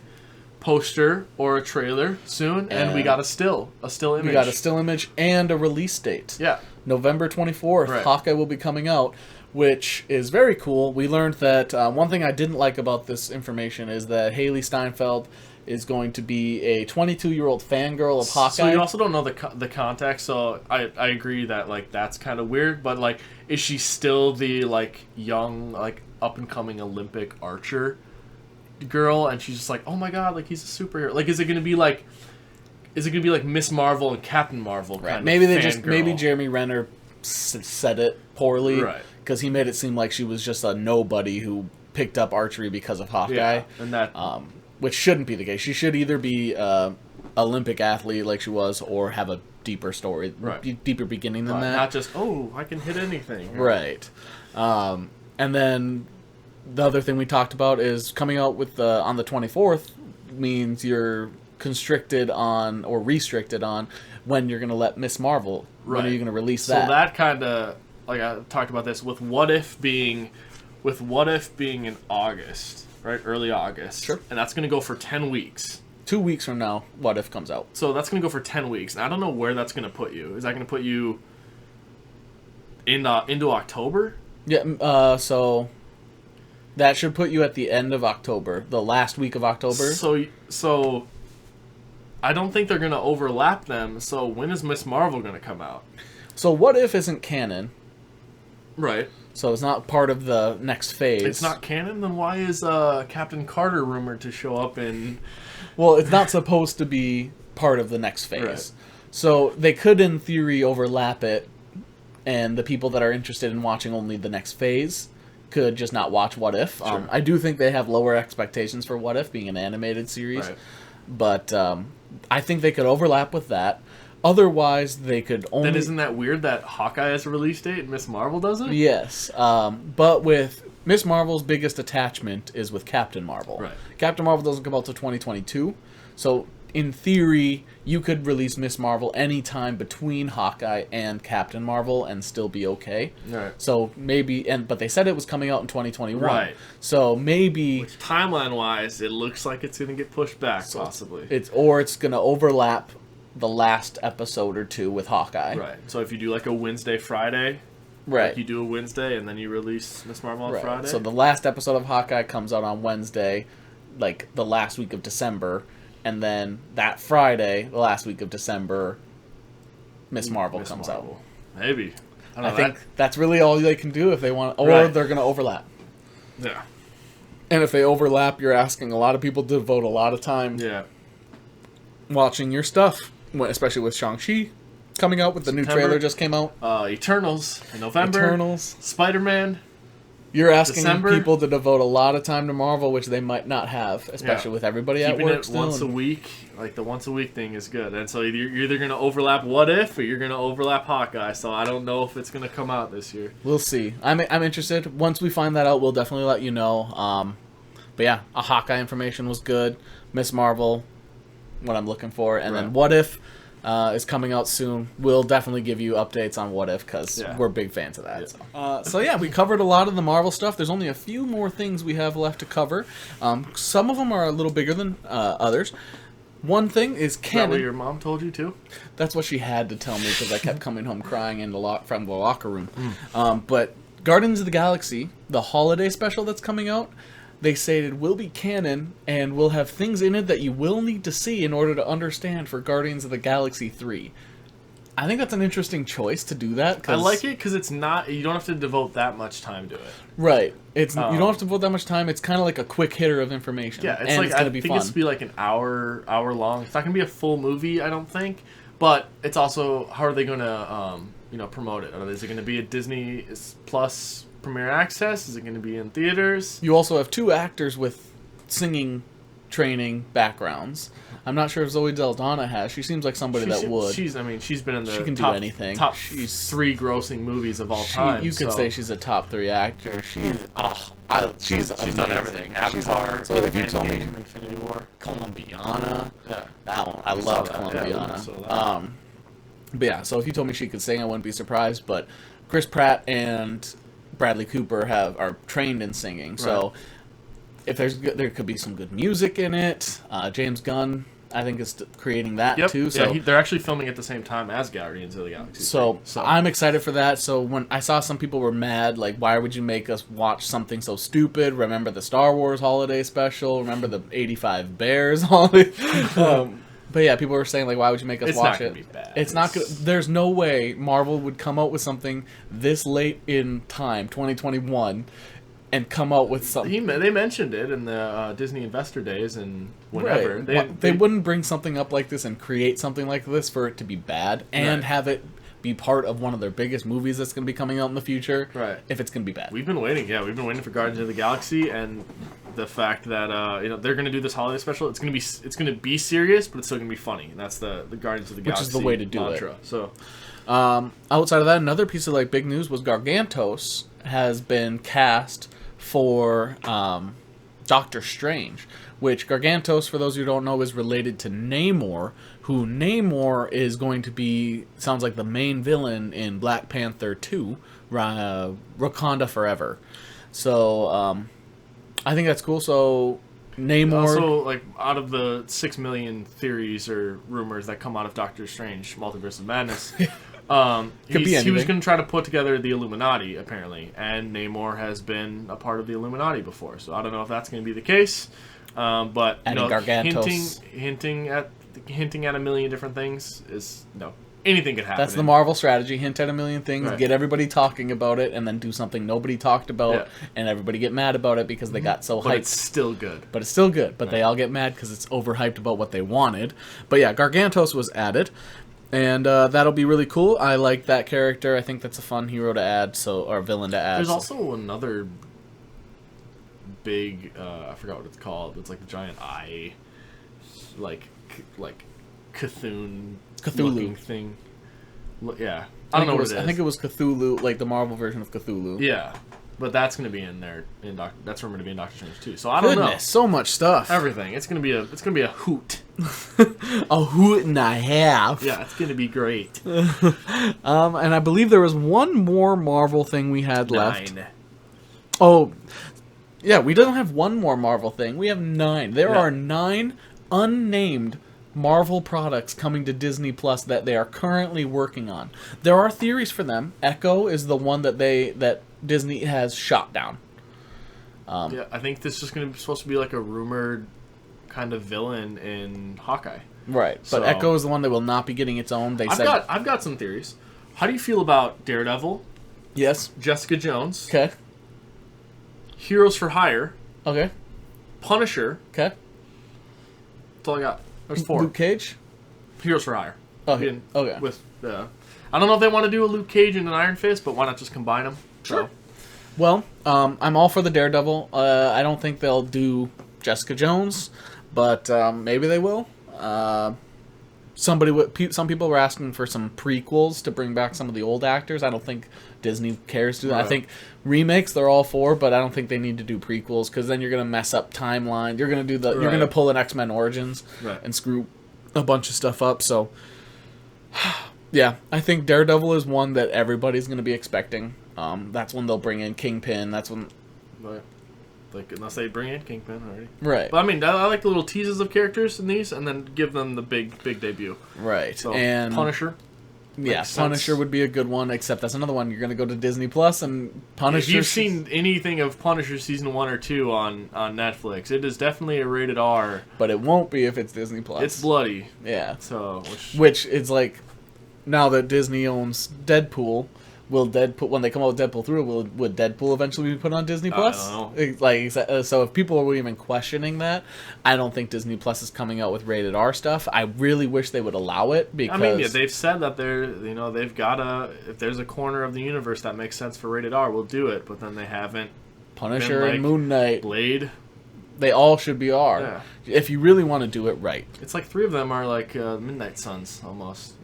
poster or a trailer soon, and we got a still image. We got a still image and a release date. Yeah. November 24th, Right. Hawkeye will be coming out, which is very cool. We learned that one thing I didn't like about this information is that Haley Steinfeld is going to be a 22-year-old fangirl of Hawkeye. So you also don't know the context, so I agree that like that's kind of weird, but like is she still the like young like up and coming Olympic archer girl, and she's just like, oh my god, like he's a superhero? Like is it gonna be like Miss Marvel and Captain Marvel kind of maybe Jeremy Renner said it poorly, Right. because he made it seem like she was just a nobody who picked up archery because of Hawkeye. Yeah, and that Which shouldn't be the case. She should either be Olympic athlete like she was, or have a deeper story, Right. deeper beginning than that. not just I can hit anything. Right. And then the other thing we talked about is coming out with on the 24th means you're constricted on or restricted on when you're going to let Miss Marvel. When are you going to release that? So that kind of like I talked about this with What If being in August, right? Early August. Sure. And that's going to go for 10 weeks. 2 weeks from now, What If comes out. So that's going to go for 10 weeks. And I don't know where that's going to put you. Is that going to put you into October? Yeah, so that should put you at the end of October, the last week of October. So I don't think they're going to overlap them. So when is Miss Marvel going to come out? So What If isn't canon, Right. so it's not part of the next phase. It's not canon? Then why is Captain Carter rumored to show up in... Well, it's not supposed to be part of the next phase. Right. So they could, in theory, overlap it, and the people that are interested in watching only the next phase could just not watch What If. I do think they have lower expectations for What If being an animated series, but I think they could overlap with that. Otherwise, they could only... Then isn't that weird that Hawkeye has a release date and Miss Marvel doesn't? Yes, but with Miss Marvel's biggest attachment is with Captain Marvel. Right. Captain Marvel doesn't come out till 2022, so in theory, you could release Miss Marvel anytime between Hawkeye and Captain Marvel and still be okay. Right. So maybe, but they said it was coming out in 2021. Right. So maybe... Which timeline-wise, it looks like it's going to get pushed back, possibly. It's going to overlap the last episode or two with Hawkeye. Right. So if you do like a Wednesday, Friday, right, like you do a Wednesday and then you release Miss Marvel on Friday. So the last episode of Hawkeye comes out on Wednesday, like the last week of December, and then that Friday, the last week of December, Miss Marvel comes out. Maybe. I think that's really all they can do if they want, or they're going to overlap. Yeah. And if they overlap, you're asking a lot of people to devote a lot of time watching your stuff. Especially with Shang-Chi coming out with the new trailer just came out. Eternals in November. Eternals. Spider-Man. You're asking December. people to devote a lot of time to Marvel, which they might not have, especially with everybody at work Keeping it once a week. Like the once a week thing is good. And so you're either going to overlap What If or you're going to overlap Hawkeye. So I don't know if it's going to come out this year. We'll see. I'm interested. Once we find that out, we'll definitely let you know. But yeah, a Hawkeye information was good. Miss Marvel, what I'm looking for, and then What If is coming out soon. We'll definitely give you updates on What If because we're big fans of that. So yeah, we covered a lot of the Marvel stuff. There's only a few more things we have left to cover. Some of them are a little bigger than others. One thing is canon. Is that what your mom told you too? That's what she had to tell me because I kept coming home crying from the locker room. But Guardians of the Galaxy, the holiday special that's coming out, they stated will be canon and will have things in it that you will need to see in order to understand for Guardians of the Galaxy 3. I think that's an interesting choice to do that. I like it because it's not. You don't have to devote that much time to it. Right. It's you don't have to devote that much time. It's kind of like a quick hitter of information. Yeah, it's like I think it's gonna be like an hour long. It's not gonna be a full movie, I don't think. But it's also how are they gonna promote it? Is it gonna be a Disney Plus Premiere Access? Is it going to be in theaters? You also have two actors with singing training backgrounds. I'm not sure if Zoe Saldana has. She seems like somebody that would. She's been in the she can top, do anything. Top 3 grossing movies of all time. You could say she's a top 3 actor. She's done everything. Avatar. So if you told me Infinity War, Colombiana, that one I loved Colombiana. But yeah, so if you told me she could sing, I wouldn't be surprised. But Chris Pratt and Bradley Cooper are trained in singing, so if there could be some good music in it. James Gunn, I think, is creating that too. So they're actually filming at the same time as Guardians of the Galaxy. So I'm excited for that. So when I saw some people were mad, like, why would you make us watch something so stupid? Remember the Star Wars holiday special? Remember the 85 Bears holiday? But yeah, people were saying, like, why would you make us watch it? It's not gonna be bad. It's not good. There's no way Marvel would come out with something this late in time, 2021, and come out with something. They mentioned it in the Disney Investor Days and whenever. They wouldn't bring something up like this and create something like this for it to be bad and have it be part of one of their biggest movies that's going to be coming out in the future. Right. If it's going to be bad. We've been waiting. Yeah, we've been waiting for Guardians of the Galaxy and the fact that they're going to do this holiday special. It's going to be serious, but it's still going to be funny. And that's the Guardians of the Galaxy, which is the way to do mantra. it. So, outside of that, another piece of like big news was Gargantos has been cast for Doctor Strange, which Gargantos, for those who don't know, is related to Namor, who Namor is going to be, sounds like the main villain in Black Panther 2, Wakanda Forever. So, I think that's cool. So, Namor... Also, like, out of the 6 million theories or rumors that come out of Doctor Strange, Multiverse of Madness... he was going to try to put together the Illuminati, apparently, and Namor has been a part of the Illuminati before, so I don't know if that's going to be the case. But hinting at a million different things is anything could happen. That's the Marvel strategy: hint at a million things, get everybody talking about it, and then do something nobody talked about, and everybody get mad about it because they got so hyped. But it's still good. But they all get mad because it's overhyped about what they wanted. But yeah, Gargantos was added. And that'll be really cool. I like that character. I think that's a fun hero to add, or villain to add. There's also another big, I forgot what it's called. It's like the giant eye, like Cthulhu thing. Yeah. I don't know what it is. I think it was Cthulhu, like the Marvel version of Cthulhu. Yeah. But that's going to be in there. That's rumored to be in Doctor Strange too. So I don't know. So much stuff. Everything. It's going to be a hoot. A hoot and a half. Yeah, it's going to be great. And I believe there was one more Marvel thing we had left. 9. Oh, yeah. We don't have one more Marvel thing. We have 9. There are 9 unnamed Marvel products coming to Disney Plus that they are currently working on. There are theories for them. Echo is the one that Disney has shot down. Yeah, I think this is supposed to be like a rumored kind of villain in Hawkeye. Right, So, but Echo is the one that will not be getting its own. I've got some theories. How do you feel about Daredevil, yes. Jessica Jones, Okay. Heroes for Hire, Okay. Punisher? Okay. That's all I got. There's 4. Luke Cage. Heroes for Hire. Oh, Again, okay. With I don't know if they want to do a Luke Cage and an Iron Fist, but why not just combine them? Sure. Well, I'm all for the Daredevil. I don't think they'll do Jessica Jones, but maybe they will. Some people were asking for some prequels to bring back some of the old actors. I don't think Disney cares to do that. Right. I think remakes they're all for, but I don't think they need to do prequels because then you're gonna mess up timeline. You're gonna you're gonna pull an X-Men Origins and screw a bunch of stuff up. So yeah, I think Daredevil is one that everybody's gonna be expecting. That's when they'll bring in Kingpin. That's when. Right. Like, unless they bring in Kingpin already. Right. But I mean, I like the little teases of characters in these, and then give them the big debut. Right. So, and Punisher. Yeah, Punisher would be a good one, except that's another one. You're going to go to Disney Plus and Punisher. If you've seen anything of Punisher season 1 or 2 on Netflix, it is definitely a rated R. But it won't be if it's Disney Plus. It's bloody. Yeah. So, which is like, now that Disney owns Deadpool, will Deadpool, when they come out with Deadpool 3, would Deadpool eventually be put on Disney Plus? I don't know. So if people were even questioning that, I don't think Disney Plus is coming out with rated R stuff. I really wish they would allow it because I mean, yeah, they've said that they've got if there's a corner of the universe that makes sense for rated R, we'll do it. But then they haven't. Punisher and Moon Knight, Blade, they all should be R. Yeah. If you really want to do it right. It's like 3 of them are like Midnight Suns almost.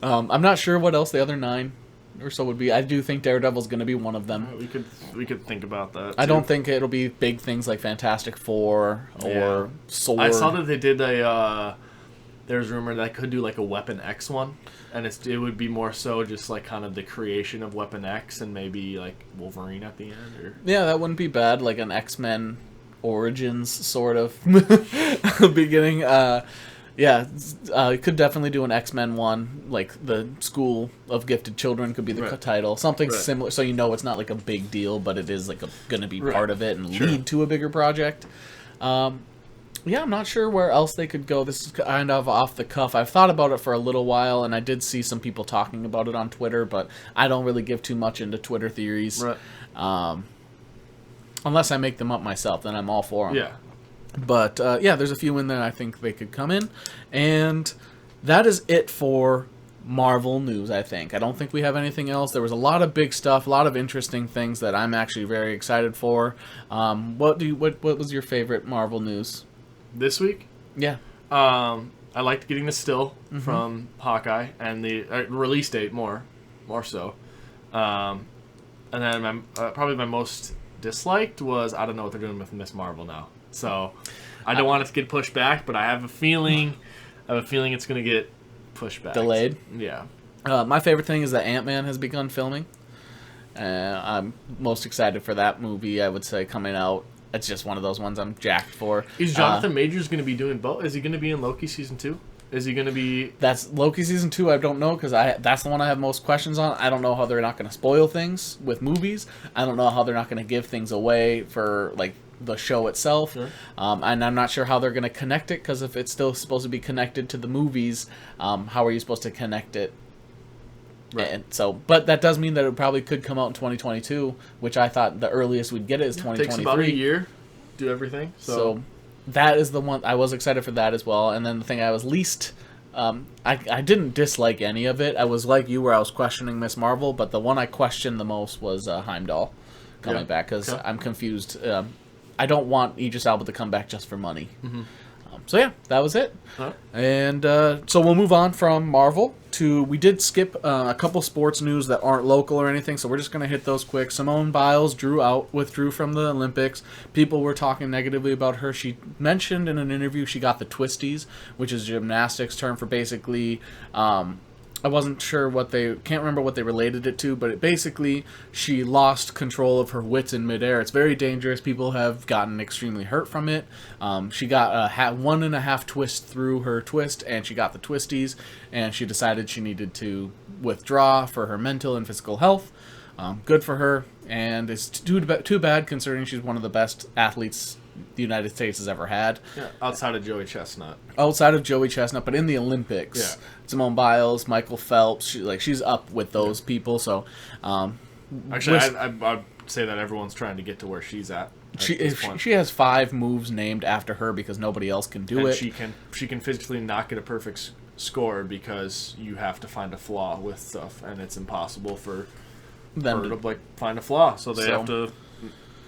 I'm not sure what else the other 9 or so would be. I do think Daredevil's going to be one of them. We could think about that. I don't think it'll be big things like Fantastic Four or Sword. I saw that they did there's rumor that I could do like a Weapon X one, and it would be more so just like kind of the creation of Weapon X and maybe like Wolverine at the end. Or yeah, that wouldn't be bad. Like an X-Men Origins sort of beginning. Yeah, could definitely do an X-Men one, like the School of Gifted Children could be the title. Something similar, so you know it's not like a big deal, but it is like going to be part of it and lead to a bigger project. Yeah, I'm not sure where else they could go. This is kind of off the cuff. I've thought about it for a little while, and I did see some people talking about it on Twitter, but I don't really give too much into Twitter theories. Right. Unless I make them up myself, then I'm all for them. Yeah. But, yeah, there's a few in there I think they could come in. And that is it for Marvel news, I think. I don't think we have anything else. There was a lot of big stuff, a lot of interesting things that I'm actually very excited for. What was your favorite Marvel news? This week? Yeah. I liked getting the still from Hawkeye and the release date more so. And then probably my most disliked was I don't know what they're doing with Miss Marvel now. So I don't want it to get pushed back, but I have a feeling it's going to get pushed back. Delayed? Yeah. My favorite thing is that Ant-Man has begun filming. I'm most excited for that movie, I would say, coming out. It's just one of those ones I'm jacked for. Is Jonathan Majors going to be doing both? Is he going to be in Loki season 2? Is he going to be... That's Loki season 2, I don't know, because that's the one I have most questions on. I don't know how they're not going to spoil things with movies. I don't know how they're not going to give things away for, like, the show itself. Sure. And I'm not sure how they're going to connect it, because if it's still supposed to be connected to the movies, how are you supposed to connect it? Right. And so, but that does mean that it probably could come out in 2022, which I thought the earliest we'd get it is 2023. Takes about a year, do everything. So that is the one I was excited for that as well. And then the thing I was least, I didn't dislike any of it. I was like you, where I was questioning Miss Marvel, but the one I questioned the most was Heimdall, coming back because Okay. I'm confused. I don't want Idris Elba to come back just for money. So yeah, that was it. And so we'll move on from Marvel to, we did skip a couple sports news that aren't local or anything, so we're just going to hit those quick. Simone Biles withdrew from the Olympics. People were talking negatively about her. She mentioned in an interview she got the twisties, which is gymnastics term for basically... I wasn't sure can't remember what they related it to, but she lost control of her wits in midair. It's very dangerous. People have gotten extremely hurt from it. She got a 1.5 twist through her twist, and she got the twisties, and she decided she needed to withdraw for her mental and physical health. Good for her, and it's too bad considering she's one of the best athletes the United States has ever had. Yeah, outside of Joey Chestnut. But in the Olympics, Yeah. Simone Biles, Michael Phelps, she's up with those people. So, Actually, I'd say that everyone's trying to get to where she's at. She has 5 moves named after her because nobody else can do it. She can physically not get a perfect score because you have to find a flaw with stuff, and it's impossible for her to find a flaw. So they have to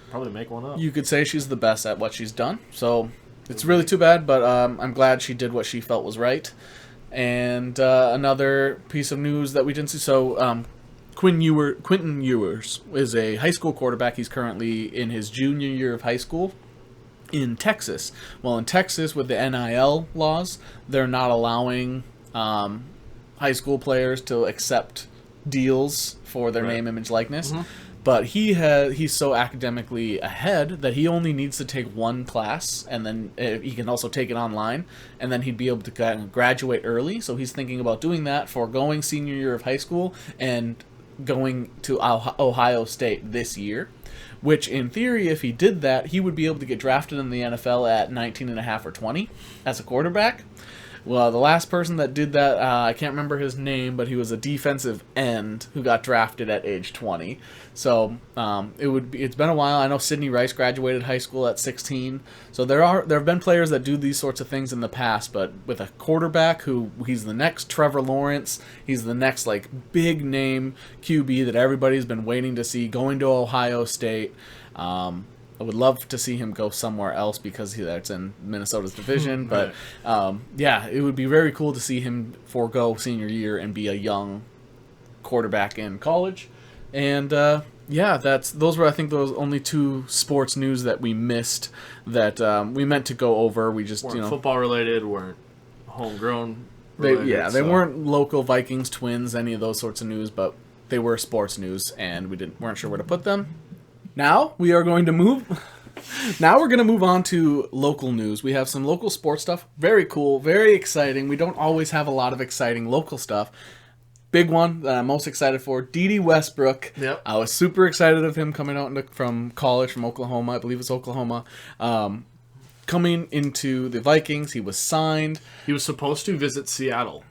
probably make one up. You could say she's the best at what she's done. So it's really too bad, but I'm glad she did what she felt was right. And another piece of news that we didn't see. So Quentin Ewers is a high school quarterback. He's currently in his junior year of high school in Texas. Well, in Texas, with the NIL laws, they're not allowing high school players to accept deals for their name, image, likeness. But he's so academically ahead that he only needs to take one class, and then he can also take it online, and then he'd be able to graduate early. So he's thinking about doing that, foregoing senior year of high school, and going to Ohio State this year. Which, in theory, if he did that, he would be able to get drafted in the NFL at 19.5 or 20 as a quarterback. Well, the last person that did that, I can't remember his name, but he was a defensive end who got drafted at age 20. So it's been a while. I know Sidney Rice graduated high school at 16. So there have been players that do these sorts of things in the past, but with a quarterback he's the next Trevor Lawrence, he's the next big name QB that everybody's been waiting to see going to Ohio State. I would love to see him go somewhere else because that's in Minnesota's division. But, it would be very cool to see him forego senior year and be a young quarterback in college. And, those were, I think, those only 2 sports news that we missed that we meant to go over. We just, weren't football-related, weren't homegrown related. They weren't local Vikings, Twins, any of those sorts of news, but they were sports news, and weren't sure where to put them. Now we're going to move on to local news. We have some local sports stuff. Very cool, very exciting. We don't always have a lot of exciting local stuff. Big one that I'm most excited for, D.D. Westbrook. Yep. I was super excited of him coming out from college from Oklahoma. I believe it's Oklahoma. Coming into the Vikings, he was signed. He was supposed to visit Seattle.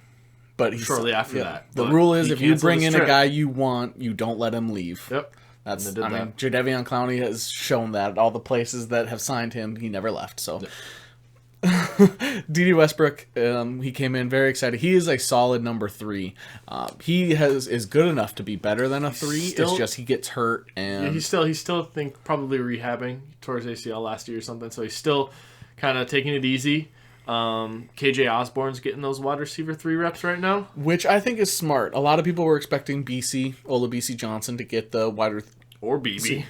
But shortly after that. The rule is if you bring in a guy you want, you don't let him leave. Yep. Jadeveon Clowney has shown that. All the places that have signed him, he never left. So, D.D. Westbrook, he came in very excited. He is a solid number 3. He is good enough to be better than a 3. It's just he gets hurt, and he's still think probably rehabbing towards ACL last year or something. So he's still kind of taking it easy. KJ Osborne's getting those wide receiver 3 reps right now, which I think is smart. A lot of people were expecting Olabisi Johnson to get the or BB.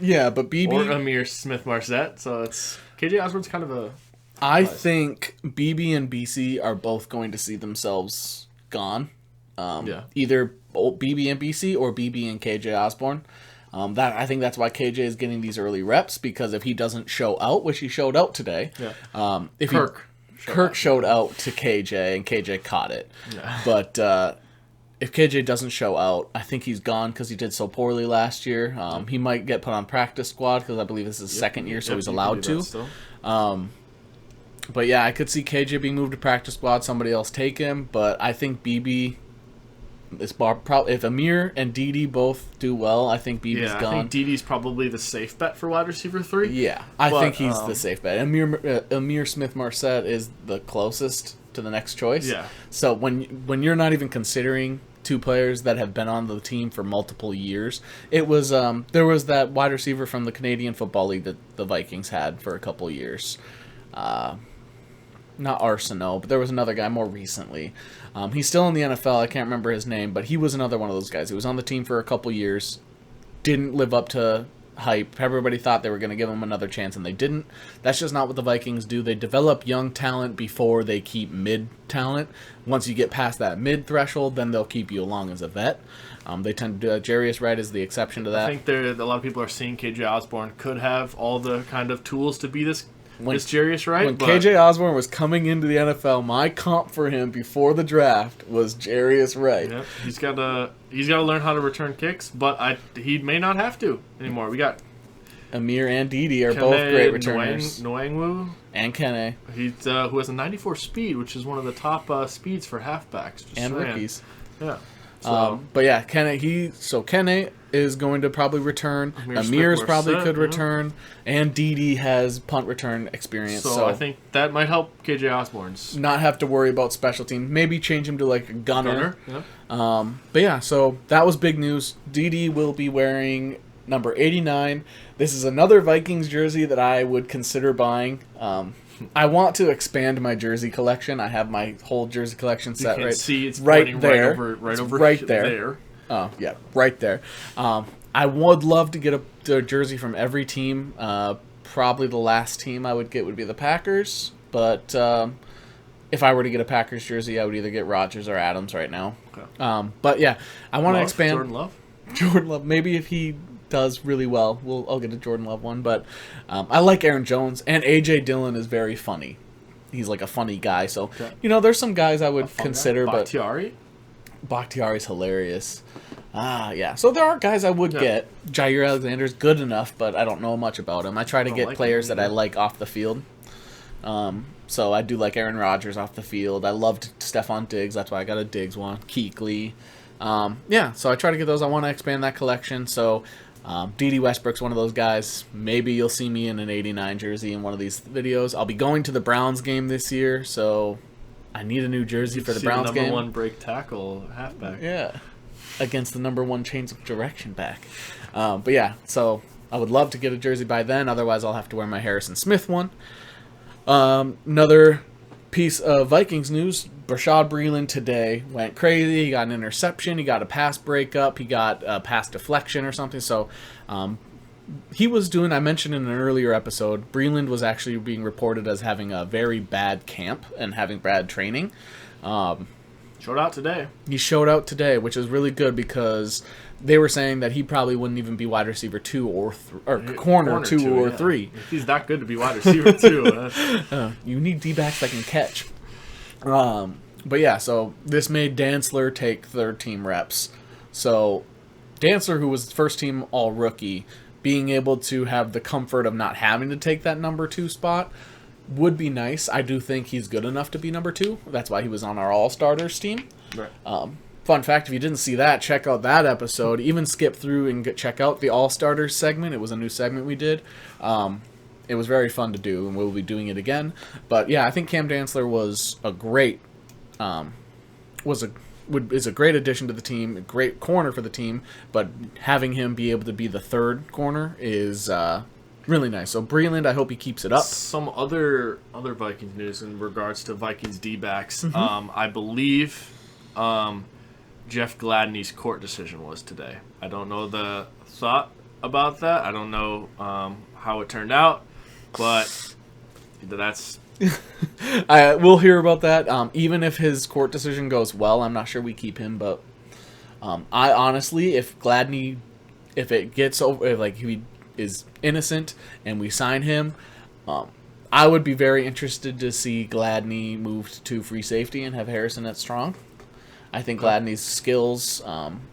Yeah, but BB or Amir Smith-Marset. So it's KJ Osborne's kind of a. I think BB and BC are both going to see themselves gone. Either BB and BC or BB and KJ Osborne. I think that's why KJ is getting these early reps, because if he doesn't show out, which he showed out today, Kirk showed out to KJ and KJ caught it. Yeah. But if KJ doesn't show out, I think he's gone because he did so poorly last year. He might get put on practice squad because I believe this is his second year, so he's allowed to. But yeah, I could see KJ being moved to practice squad, somebody else take him, but I think BB is probably, if Amir and Dede both do well, I think BB's gone. I think Dede's probably the safe bet for wide receiver 3. Yeah, I think he's the safe bet. Amir Smith-Marset is the closest to the next choice. Yeah. So when you're not even considering two players that have been on the team for multiple years. It was there was that wide receiver from the Canadian Football League that the Vikings had for a couple years. Not Arsenault, but there was another guy more recently. He's still in the NFL. I can't remember his name, but he was another one of those guys. He was on the team for a couple years, didn't live up to hype. Everybody thought they were going to give him another chance, and they didn't. That's just not what the Vikings do. They develop young talent before they keep mid talent. Once you get past that mid threshold, then they'll keep you along as a vet. They tend to Jarius Wright is the exception to that. I think a lot of people are seeing KJ Osborne could have all the kind of tools to be this Jarius Wright. When KJ Osborne was coming into the NFL, my comp for him before the draft was Jarius Wright. Yep. He's got to learn how to return kicks, but he may not have to anymore. We got Amir and Didi are Kene, both great returners. Nwangwu. And Kene. He's who has a 94 speed, which is one of the top speeds for halfbacks. And rookies. Yeah. So, but yeah, Kene is going to probably return. Amir's probably could return. And Didi has punt return experience. So I think that might help KJ Osborne's. Not have to worry about special teams. Maybe change him to like a gunner. Yeah. But yeah, so that was big news. Didi will be wearing number 89. This is another Vikings jersey that I would consider buying. I want to expand my jersey collection. I have my whole jersey collection set right there. Right there. Oh, yeah, right there. I would love to get a jersey from every team. Probably the last team I would get would be the Packers. But if I were to get a Packers jersey, I would either get Rodgers or Adams right now. Okay. But yeah, I want to expand. Jordan Love. Maybe if he does really well, I'll get a Jordan Love one. But I like Aaron Jones, and A.J. Dillon is very funny. He's like a funny guy. So, there's some guys I would consider. Bakhtiari? Bakhtiari's hilarious. Yeah. So there are guys I would get. Jair Alexander's good enough, but I don't know much about him. I try to get players that I like off the field. So I do like Aaron Rodgers off the field. I loved Stephon Diggs. That's why I got a Diggs one. Kuechly. So I try to get those. I want to expand that collection. So D.D. Westbrook's one of those guys. Maybe you'll see me in an 89 jersey in one of these videos. I'll be going to the Browns game this year, so I need a new jersey for the Browns game. Number one break tackle halfback. Yeah, against the number one change of direction back. But yeah, so I would love to get a jersey by then. Otherwise, I'll have to wear my Harrison Smith one. Another piece of Vikings news, Bashaud Breeland today went crazy. He got an interception. He got a pass breakup. He got a pass deflection or something. So he was doing, I mentioned in an earlier episode, Breeland was actually being reported as having a very bad camp and having bad training. Showed out today. He showed out today, which is really good because they were saying that he probably wouldn't even be wide receiver 2 or corner 2 or 3. If he's that good to be wide receiver 2. You need D-backs that can catch. But yeah, so this made Dantzler take third team reps. So Dantzler, who was first team all rookie, being able to have the comfort of not having to take that number 2 spot would be nice. I do think he's good enough to be number 2. That's why he was on our all-starters team. Right. Fun fact, if you didn't see that, check out that episode. Even skip through and check out the all-starters segment. It was a new segment we did. It was very fun to do, and we'll be doing it again. But yeah, I think Cam Dantzler was a great is a great addition to the team, a great corner for the team. But having him be able to be the third corner is really nice. So Breeland, I hope he keeps it up. Some other Vikings news in regards to Vikings D-backs. I believe Jeff Gladney's court decision was today. I don't know the thought about that. I don't know how it turned out, but that's... We'll hear about that. Even if his court decision goes well, I'm not sure we keep him, but I honestly, if Gladney, if it gets over, if he is innocent and we sign him, I would be very interested to see Gladney moved to free safety and have Harrison at strong. I think Gladney's skills,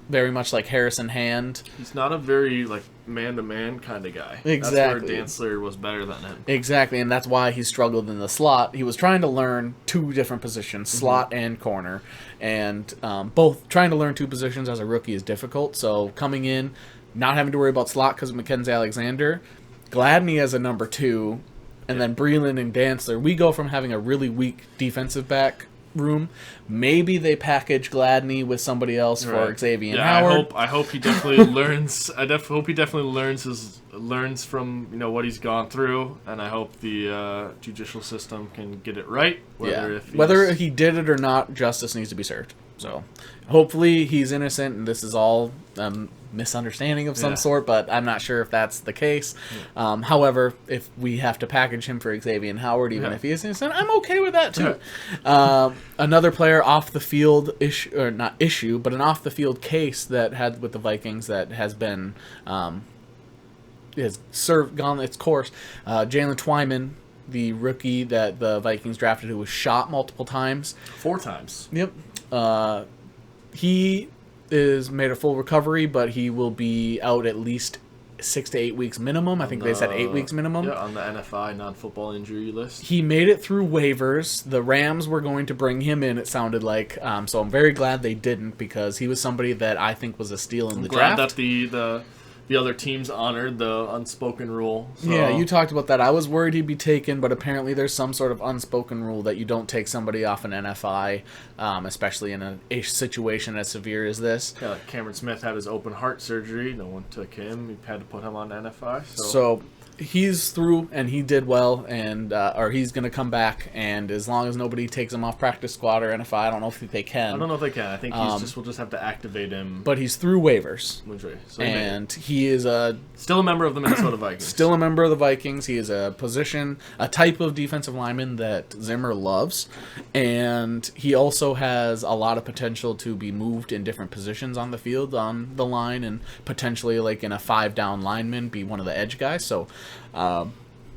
very much like Harrison Hand. He's not a very man-to-man kind of guy. Exactly. That's where Dantzler was better than him. Exactly, and that's why he struggled in the slot. He was trying to learn 2 different positions, slot and corner, and both trying to learn 2 positions as a rookie is difficult. So coming in, not having to worry about slot because of Mackenzie Alexander, Gladney as a number 2, and then Breeland and Dantzler. We go from having a really weak defensive back room. Maybe they package Gladney with somebody else for Xavier Howard. I hope he definitely learns. I hope he definitely learns from what he's gone through, and I hope the judicial system can get it right. Whether he did it or not, justice needs to be served. So hopefully he's innocent, and this is all misunderstanding of some sort, but I'm not sure if that's the case. However, if we have to package him for Xavier Howard, even if he is innocent, I'm okay with that too. Another player off the field an off the field case that had with the Vikings that has been gone its course. Jalen Twyman, the rookie that the Vikings drafted, who was shot multiple times. 4 times. Yep. He is made a full recovery, but he will be out at least 6 to 8 weeks minimum. I think they said 8 weeks minimum. Yeah, on the NFI non-football injury list. He made it through waivers. The Rams were going to bring him in, it sounded like. So I'm very glad they didn't, because he was somebody that I think was a steal in the draft. Glad that the other teams honored the unspoken rule. So. Yeah, you talked about that. I was worried he'd be taken, but apparently there's some sort of unspoken rule that you don't take somebody off an NFI, especially in a situation as severe as this. Yeah, like Cameron Smith had his open heart surgery. No one took him. You had to put him on NFI. So he's through, and he did well, and or he's going to come back, and as long as nobody takes him off practice squad or NFI, I don't know if they can. I don't know if they can. I think we'll just have to activate him. But he's through waivers. So he is still a member of the Minnesota Vikings. Still a member of the Vikings. He is a type of defensive lineman that Zimmer loves, and he also has a lot of potential to be moved in different positions on the field, on the line, and potentially like in a 5-down lineman, be one of the edge guys. So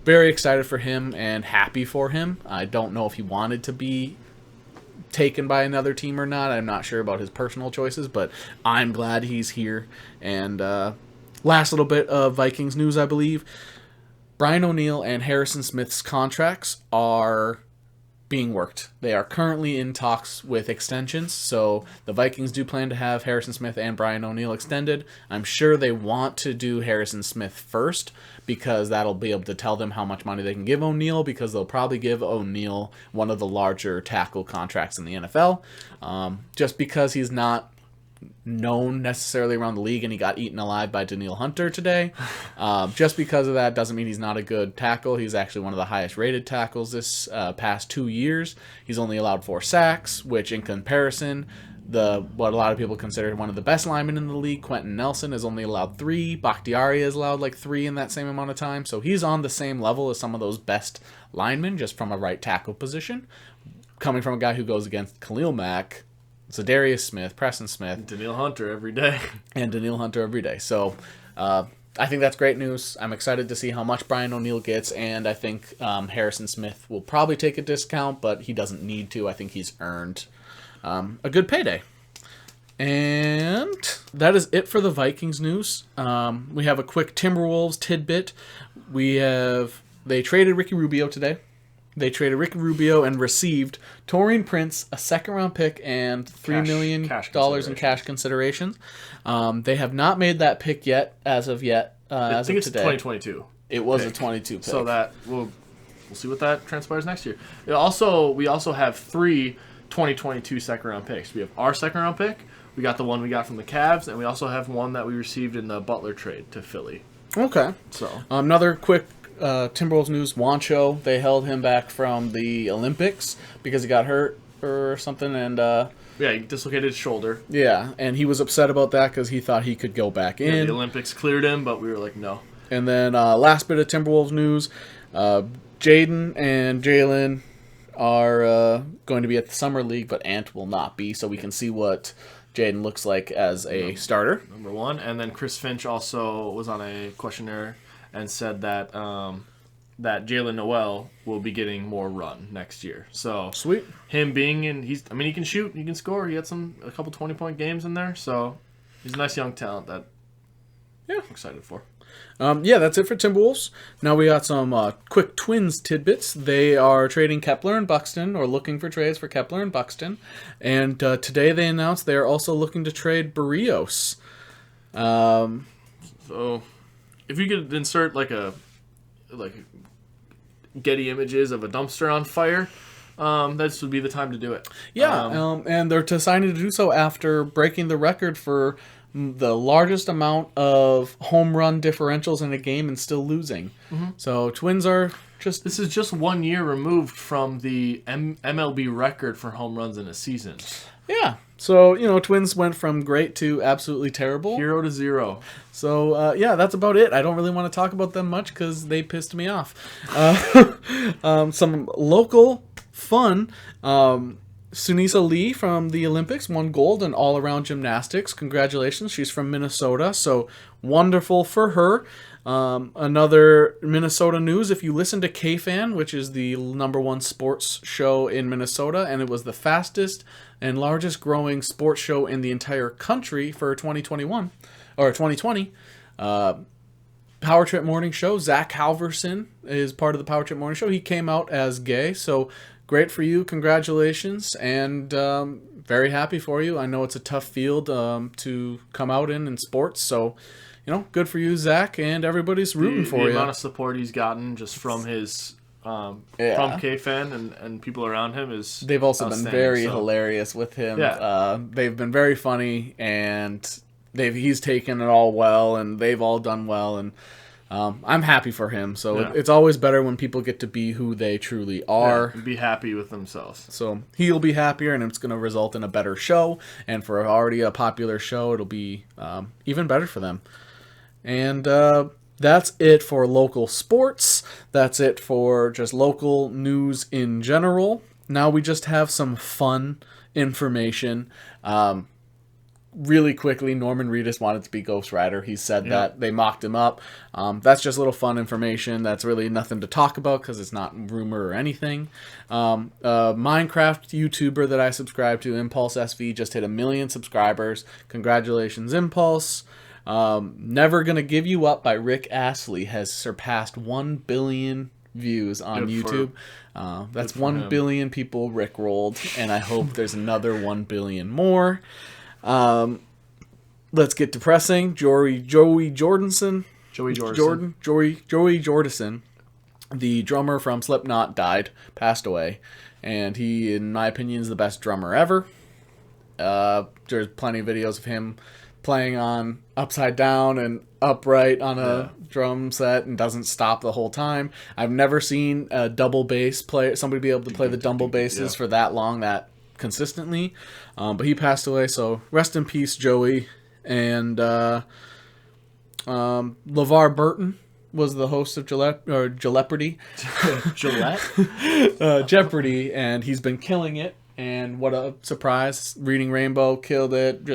very excited for him and happy for him. I don't know if he wanted to be taken by another team or not. I'm not sure about his personal choices, but I'm glad he's here. And last little bit of Vikings news, I believe. Brian O'Neill and Harrison Smith's contracts are being worked. They are currently in talks with extensions, so the Vikings do plan to have Harrison Smith and Brian O'Neill extended. I'm sure they want to do Harrison Smith first, because that'll be able to tell them how much money they can give O'Neill, because they'll probably give O'Neill one of the larger tackle contracts in the NFL, just because he's not known necessarily around the league, and he got eaten alive by Danielle Hunter today. Just because of that doesn't mean he's not a good tackle. He's actually one of the highest rated tackles this past 2 years. He's only allowed 4 sacks, which in comparison, what a lot of people consider one of the best linemen in the league, Quentin Nelson, has only allowed 3. Bakhtiari has allowed like 3 in that same amount of time. So he's on the same level as some of those best linemen, just from a right tackle position. Coming from a guy who goes against Khalil Mack, Zadarius Smith, Preston Smith. Danielle Hunter every day. So I think that's great news. I'm excited to see how much Brian O'Neill gets, and I think Harrison Smith will probably take a discount, but he doesn't need to. I think he's earned a good payday. And that is it for the Vikings news. We have a quick Timberwolves tidbit. They traded Ricky Rubio today. They traded Ricky Rubio and received Taurean Prince, a second-round pick, and $3 million in cash considerations. They have not made that pick yet, as of today. I think it's 2022. It was a 22 pick. So that we'll see what that transpires next year. We also have 3 2022 second-round picks. We have our second-round pick. We got the one we got from the Cavs, and we also have one that we received in the Butler trade to Philly. Okay. So another quick Timberwolves news. Wancho, they held him back from the Olympics because he got hurt or something, and he dislocated his shoulder. Yeah, and he was upset about that because he thought he could go back in. The Olympics cleared him, but we were like, no. And then last bit of Timberwolves news, Jaden and Jalen are going to be at the Summer League, but Ant will not be, so we can see what Jaden looks like as a starter. Number 1. And then Chris Finch also was on a questionnaire and said that that Jalen Noel will be getting more run next year. So sweet. Him being in, he can shoot, he can score. He had a couple 20-point games in there. So he's a nice young talent that I'm excited for. That's it for Timberwolves. Now we got some quick Twins tidbits. They are trading Kepler and Buxton, or looking for trades for Kepler and Buxton. And today they announced they are also looking to trade Barrios. So if you could insert like Getty images of a dumpster on fire, this would be the time to do it. Yeah, and they're deciding to do so after breaking the record for the largest amount of home run differentials in a game and still losing. So Twins are just... This is just 1 year removed from the MLB record for home runs in a season. Yeah. So, Twins went from great to absolutely terrible. 0 to 0. So, that's about it. I don't really want to talk about them much because they pissed me off. Some local fun. Sunisa Lee from the Olympics won gold in all-around gymnastics. Congratulations. She's from Minnesota, so wonderful for her. Another Minnesota news, if you listen to K-Fan, which is the #1 sports show in Minnesota, and it was the fastest and largest growing sports show in the entire country for 2021, or 2020, Power Trip Morning Show, Zach Halverson is part of the Power Trip Morning Show. He came out as gay, so great for you. Congratulations, and very happy for you. I know it's a tough field to come out in sports, so good for you, Zach, and everybody's rooting for you. The amount of support he's gotten just from his from K-Fan and people around him is they've also been very hilarious with him. Yeah. They've been very funny, and he's taken it all well, and they've all done well, and I'm happy for him. So it's always better when people get to be who they truly are. And be happy with themselves. So he'll be happier, and it's going to result in a better show. And for already a popular show, it'll be even better for them. And that's it for local sports. That's it for just local news in general. Now we just have some fun information. Really quickly, Norman Reedus wanted to be Ghost Rider. He said that. They mocked him up. That's just a little fun information. That's really nothing to talk about because it's not rumor or anything. Minecraft YouTuber that I subscribe to, Impulse SV, just hit 1 million subscribers. Congratulations, Impulse. Never Gonna Give You Up by Rick Astley has surpassed 1 billion views on YouTube. That's 1 billion people rickrolled, and I hope there's another 1 billion more. Let's get depressing. Joey Jordison, the drummer from Slipknot, passed away, and he, in my opinion, is the best drummer ever. There's plenty of videos of him playing on upside down and upright on a drum set and doesn't stop the whole time. I've never seen a double bass player, somebody be able to play the double basses for that long, that consistently. But he passed away, so rest in peace, Joey. And LeVar Burton was the host of Jeopardy. Jeopardy, and he's been killing it. And what a surprise. Reading Rainbow killed it.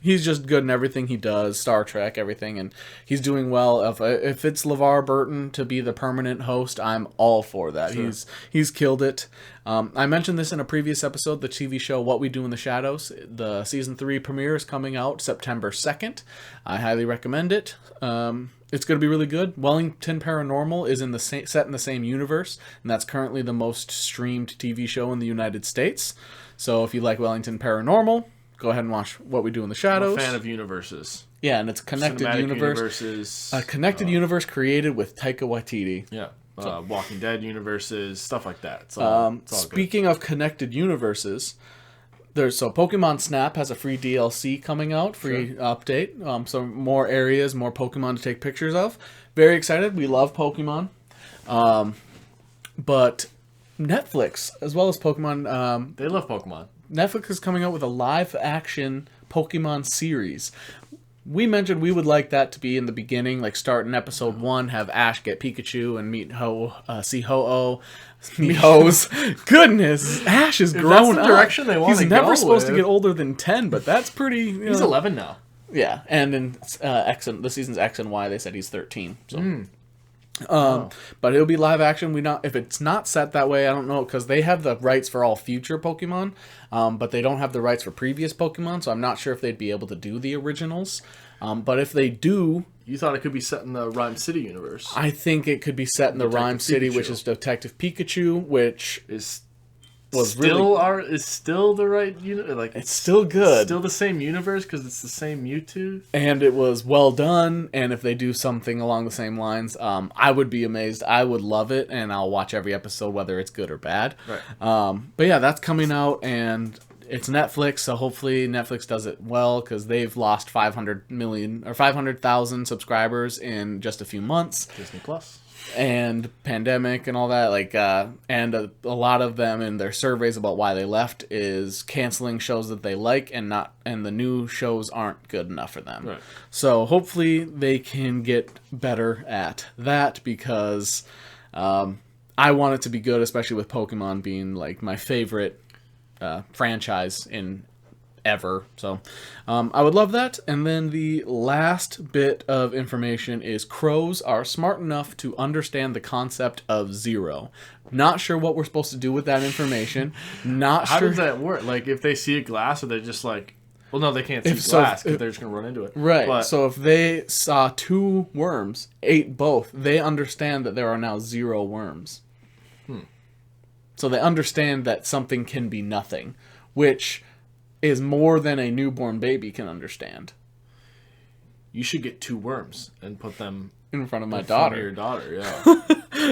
He's just good in everything he does, Star Trek, everything, and he's doing well. If it's LeVar Burton to be the permanent host, I'm all for that. Sure. He's killed it. I mentioned this in a previous episode, the TV show What We Do in the Shadows. The Season 3 premiere is coming out September 2nd. I highly recommend it. It's going to be really good. Wellington Paranormal is set in the same universe, and that's currently the most streamed TV show in the United States. So if you like Wellington Paranormal, go ahead and watch What We Do in the Shadows. I'm a fan of universes. Yeah, and it's a connected universes. A connected universe created with Taika Waititi. Yeah. Walking Dead universes, stuff like that. It's all speaking of connected universes, Pokemon Snap has a free DLC coming out, update. So more areas, more Pokemon to take pictures of. Very excited. We love Pokemon. But Netflix, as well as Pokemon... they love Pokemon. Netflix is coming out with a live-action Pokemon series. We mentioned we would like that to be in the beginning, like start in episode 1, have Ash get Pikachu and meet see Ho-Oh. Meet Ho's. Goodness, Ash is grown that's the direction they want He's to never go supposed with. to get older than 10, but that's pretty... He's 11 now. Yeah, and in the season's X and Y, they said he's 13. So. But it'll be live action. If it's not set that way, I don't know, because they have the rights for all future Pokemon, but they don't have the rights for previous Pokemon, so I'm not sure if they'd be able to do the originals. But if they do... You thought it could be set in the Rhyme City universe. I think it could be set in the Rhyme City, which is Detective Pikachu, which is was still really... is still the right like It's still good. Still the same universe because it's the same Mewtwo. And it was well done, and if they do something along the same lines, I would be amazed. I would love it, and I'll watch every episode, whether it's good or bad. Right. But yeah, that's coming out, and it's Netflix, so hopefully Netflix does it well, because they've lost 500,000 subscribers in just a few months. Disney Plus. And pandemic and all that, and a lot of them in their surveys about why they left is canceling shows that they like and the new shows aren't good enough for them. Right. So hopefully they can get better at that, because I want it to be good, especially with Pokemon being like my favorite franchise in ever. So I would love that. And then the last bit of information is crows are smart enough to understand the concept of zero. Not sure what we're supposed to do with that information. How does that work? Like, if they see a glass, are they just like, well, no, they can't see glass because they're just going to run into it. Right. But, so if they saw 2 worms, ate both, they understand that there are now 0 worms. So they understand that something can be nothing, which is more than a newborn baby can understand. You should get 2 worms and put them in front of my daughter. Your daughter, yeah.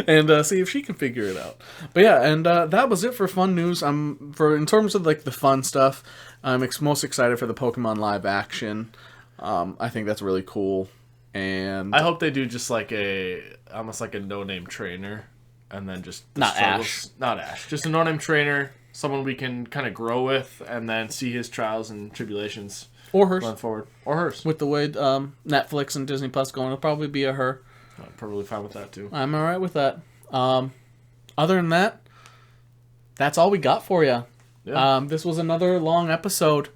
And see if she can figure it out. But yeah, and that was it for fun news. In terms of like the fun stuff, I'm most excited for the Pokemon live action. I think that's really cool. And I hope they do just like almost like a no-name trainer, and then just not Ash, just a no-name trainer. Someone we can kind of grow with, and then see his trials and tribulations. Or hers. Going forward. Or hers. With the way Netflix and Disney Plus going, it'll probably be a her. I'm probably fine with that, too. I'm alright with that. Other than that, that's all we got for you. Yeah. This was another long episode.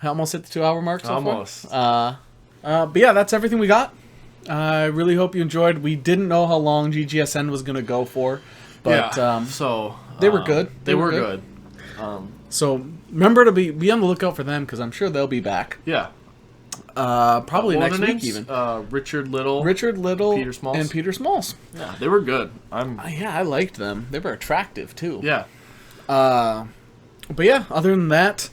I almost hit the 2-hour mark so almost. far. But yeah, that's everything we got. I really hope you enjoyed. We didn't know how long GGSN was going to go for. But so they were good. They were good. So remember to be on the lookout for them, because I'm sure they'll be back. Yeah. Probably next week even. Richard Little, Peter Smalls. and Peter Smalls. Yeah, they were good. I liked them. They were attractive too. Yeah. But yeah, other than that,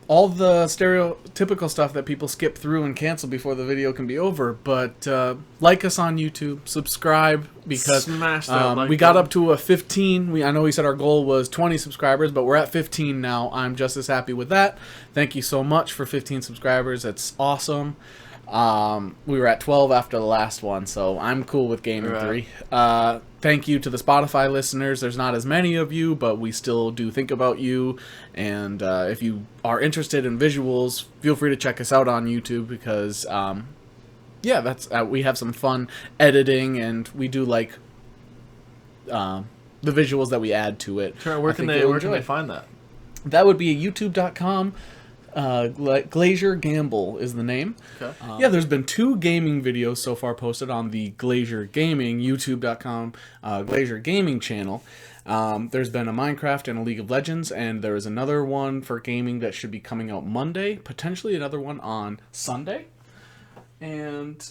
all the stereotypical stuff that people skip through and cancel before the video can be over. But like us on YouTube, subscribe, because smash that like we got button. up to a 15. I know we said our goal was 20 subscribers, but we're at 15 now. I'm just as happy with that. Thank you so much for 15 subscribers. That's awesome. We were at 12 after the last one, so I'm cool with Gaming 3. Thank you to the Spotify listeners. There's not as many of you, but we still do think about you. And if you are interested in visuals, feel free to check us out on YouTube, because that's we have some fun editing, and we do like the visuals that we add to it. Sure, where can they find that? That would be youtube.com. Glaziar Gambol is the name. Okay. Yeah, there's been 2 gaming videos so far posted on the Glaziar Gaming, youtube.com Glaziar Gaming channel. There's been a Minecraft and a League of Legends, and there is another one for gaming that should be coming out Monday, potentially another one on Sunday. And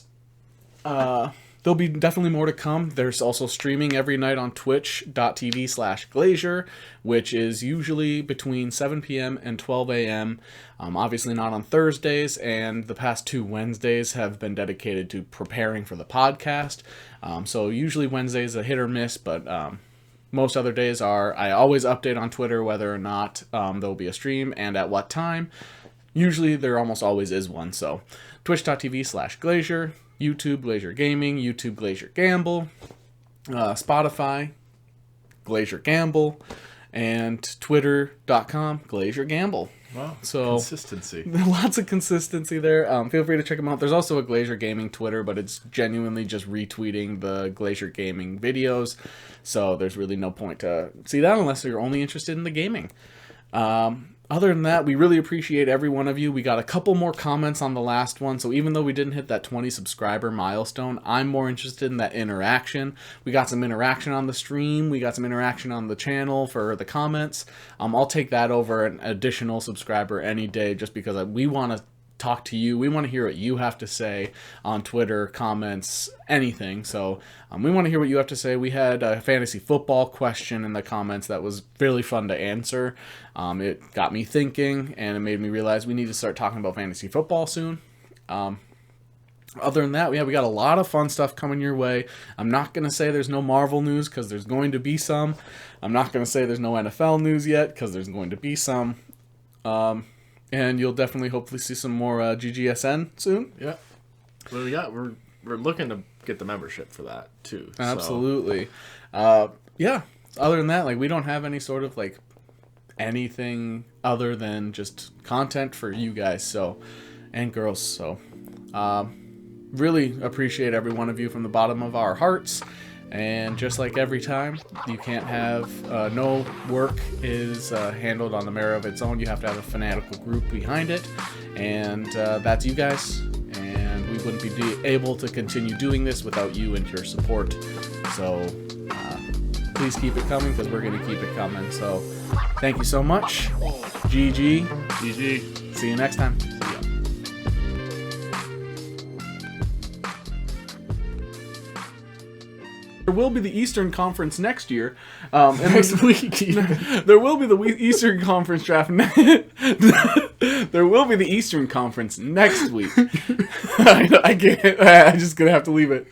there'll be definitely more to come. There's also streaming every night on twitch.tv/Glaziar, which is usually between 7 p.m. and 12 a.m. Obviously not on Thursdays, and the past 2 Wednesdays have been dedicated to preparing for the podcast. So usually Wednesdays a hit or miss, but most other days I always update on Twitter whether or not there'll be a stream and at what time. Usually there almost always is one, so twitch.tv/Glaziar, YouTube, Glaziar Gaming, YouTube, Glaziar Gambol, Spotify, Glaziar Gambol, and twitter.com, Glaziar Gambol. Wow, so consistency. Lots of consistency there. Feel free to check them out. There's also a Glaziar Gaming Twitter, but it's genuinely just retweeting the Glaziar Gaming videos, so there's really no point to see that unless you're only interested in the gaming. Other than that, we really appreciate every one of you. We got a couple more comments on the last one, so even though we didn't hit that 20 subscriber milestone, I'm more interested in that interaction. We got some interaction on the stream. We got some interaction on the channel for the comments. I'll take that over an additional subscriber any day, just because we want to talk to you. We want to hear what you have to say on Twitter, comments, anything. So we want to hear what you have to say. We had a fantasy football question in the comments that was fairly fun to answer. It got me thinking, and it made me realize we need to start talking about fantasy football soon. Other than that, we got a lot of fun stuff coming your way. I'm not going to say there's no Marvel news because there's going to be some. I'm not going to say there's no NFL news yet because there's going to be some. And you'll definitely hopefully see some more GGSN soon. Yeah. What do we got? We're looking to get the membership for that too. Absolutely. Yeah. Other than that, like, we don't have any sort of like anything other than just content for you guys, so, and girls. So really appreciate every one of you from the bottom of our hearts. And just like every time, you can't have no work is handled on the merit of its own. You have to have a fanatical group behind it, and that's you guys. And we wouldn't be able to continue doing this without you and your support. So please keep it coming, because we're going to keep it coming. So thank you so much. GG. GG. See you next time. There will be the Eastern Conference next year. Next week. There will be the Eastern Conference draft. There will be the Eastern Conference next week. I can't. I'm just gonna have to leave it.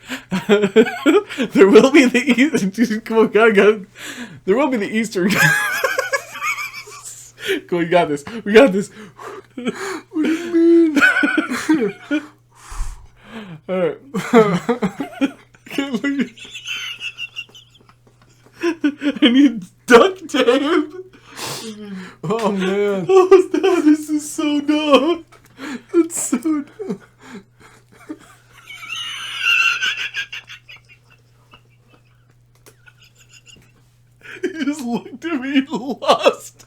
There will be the come on, go. There will be the Eastern. Cool, we got this. We got this. What do you mean? All right. Can't look at. I need duct tape. Oh man. Oh no, this is so dumb. It's so dumb. He just looked at me and lost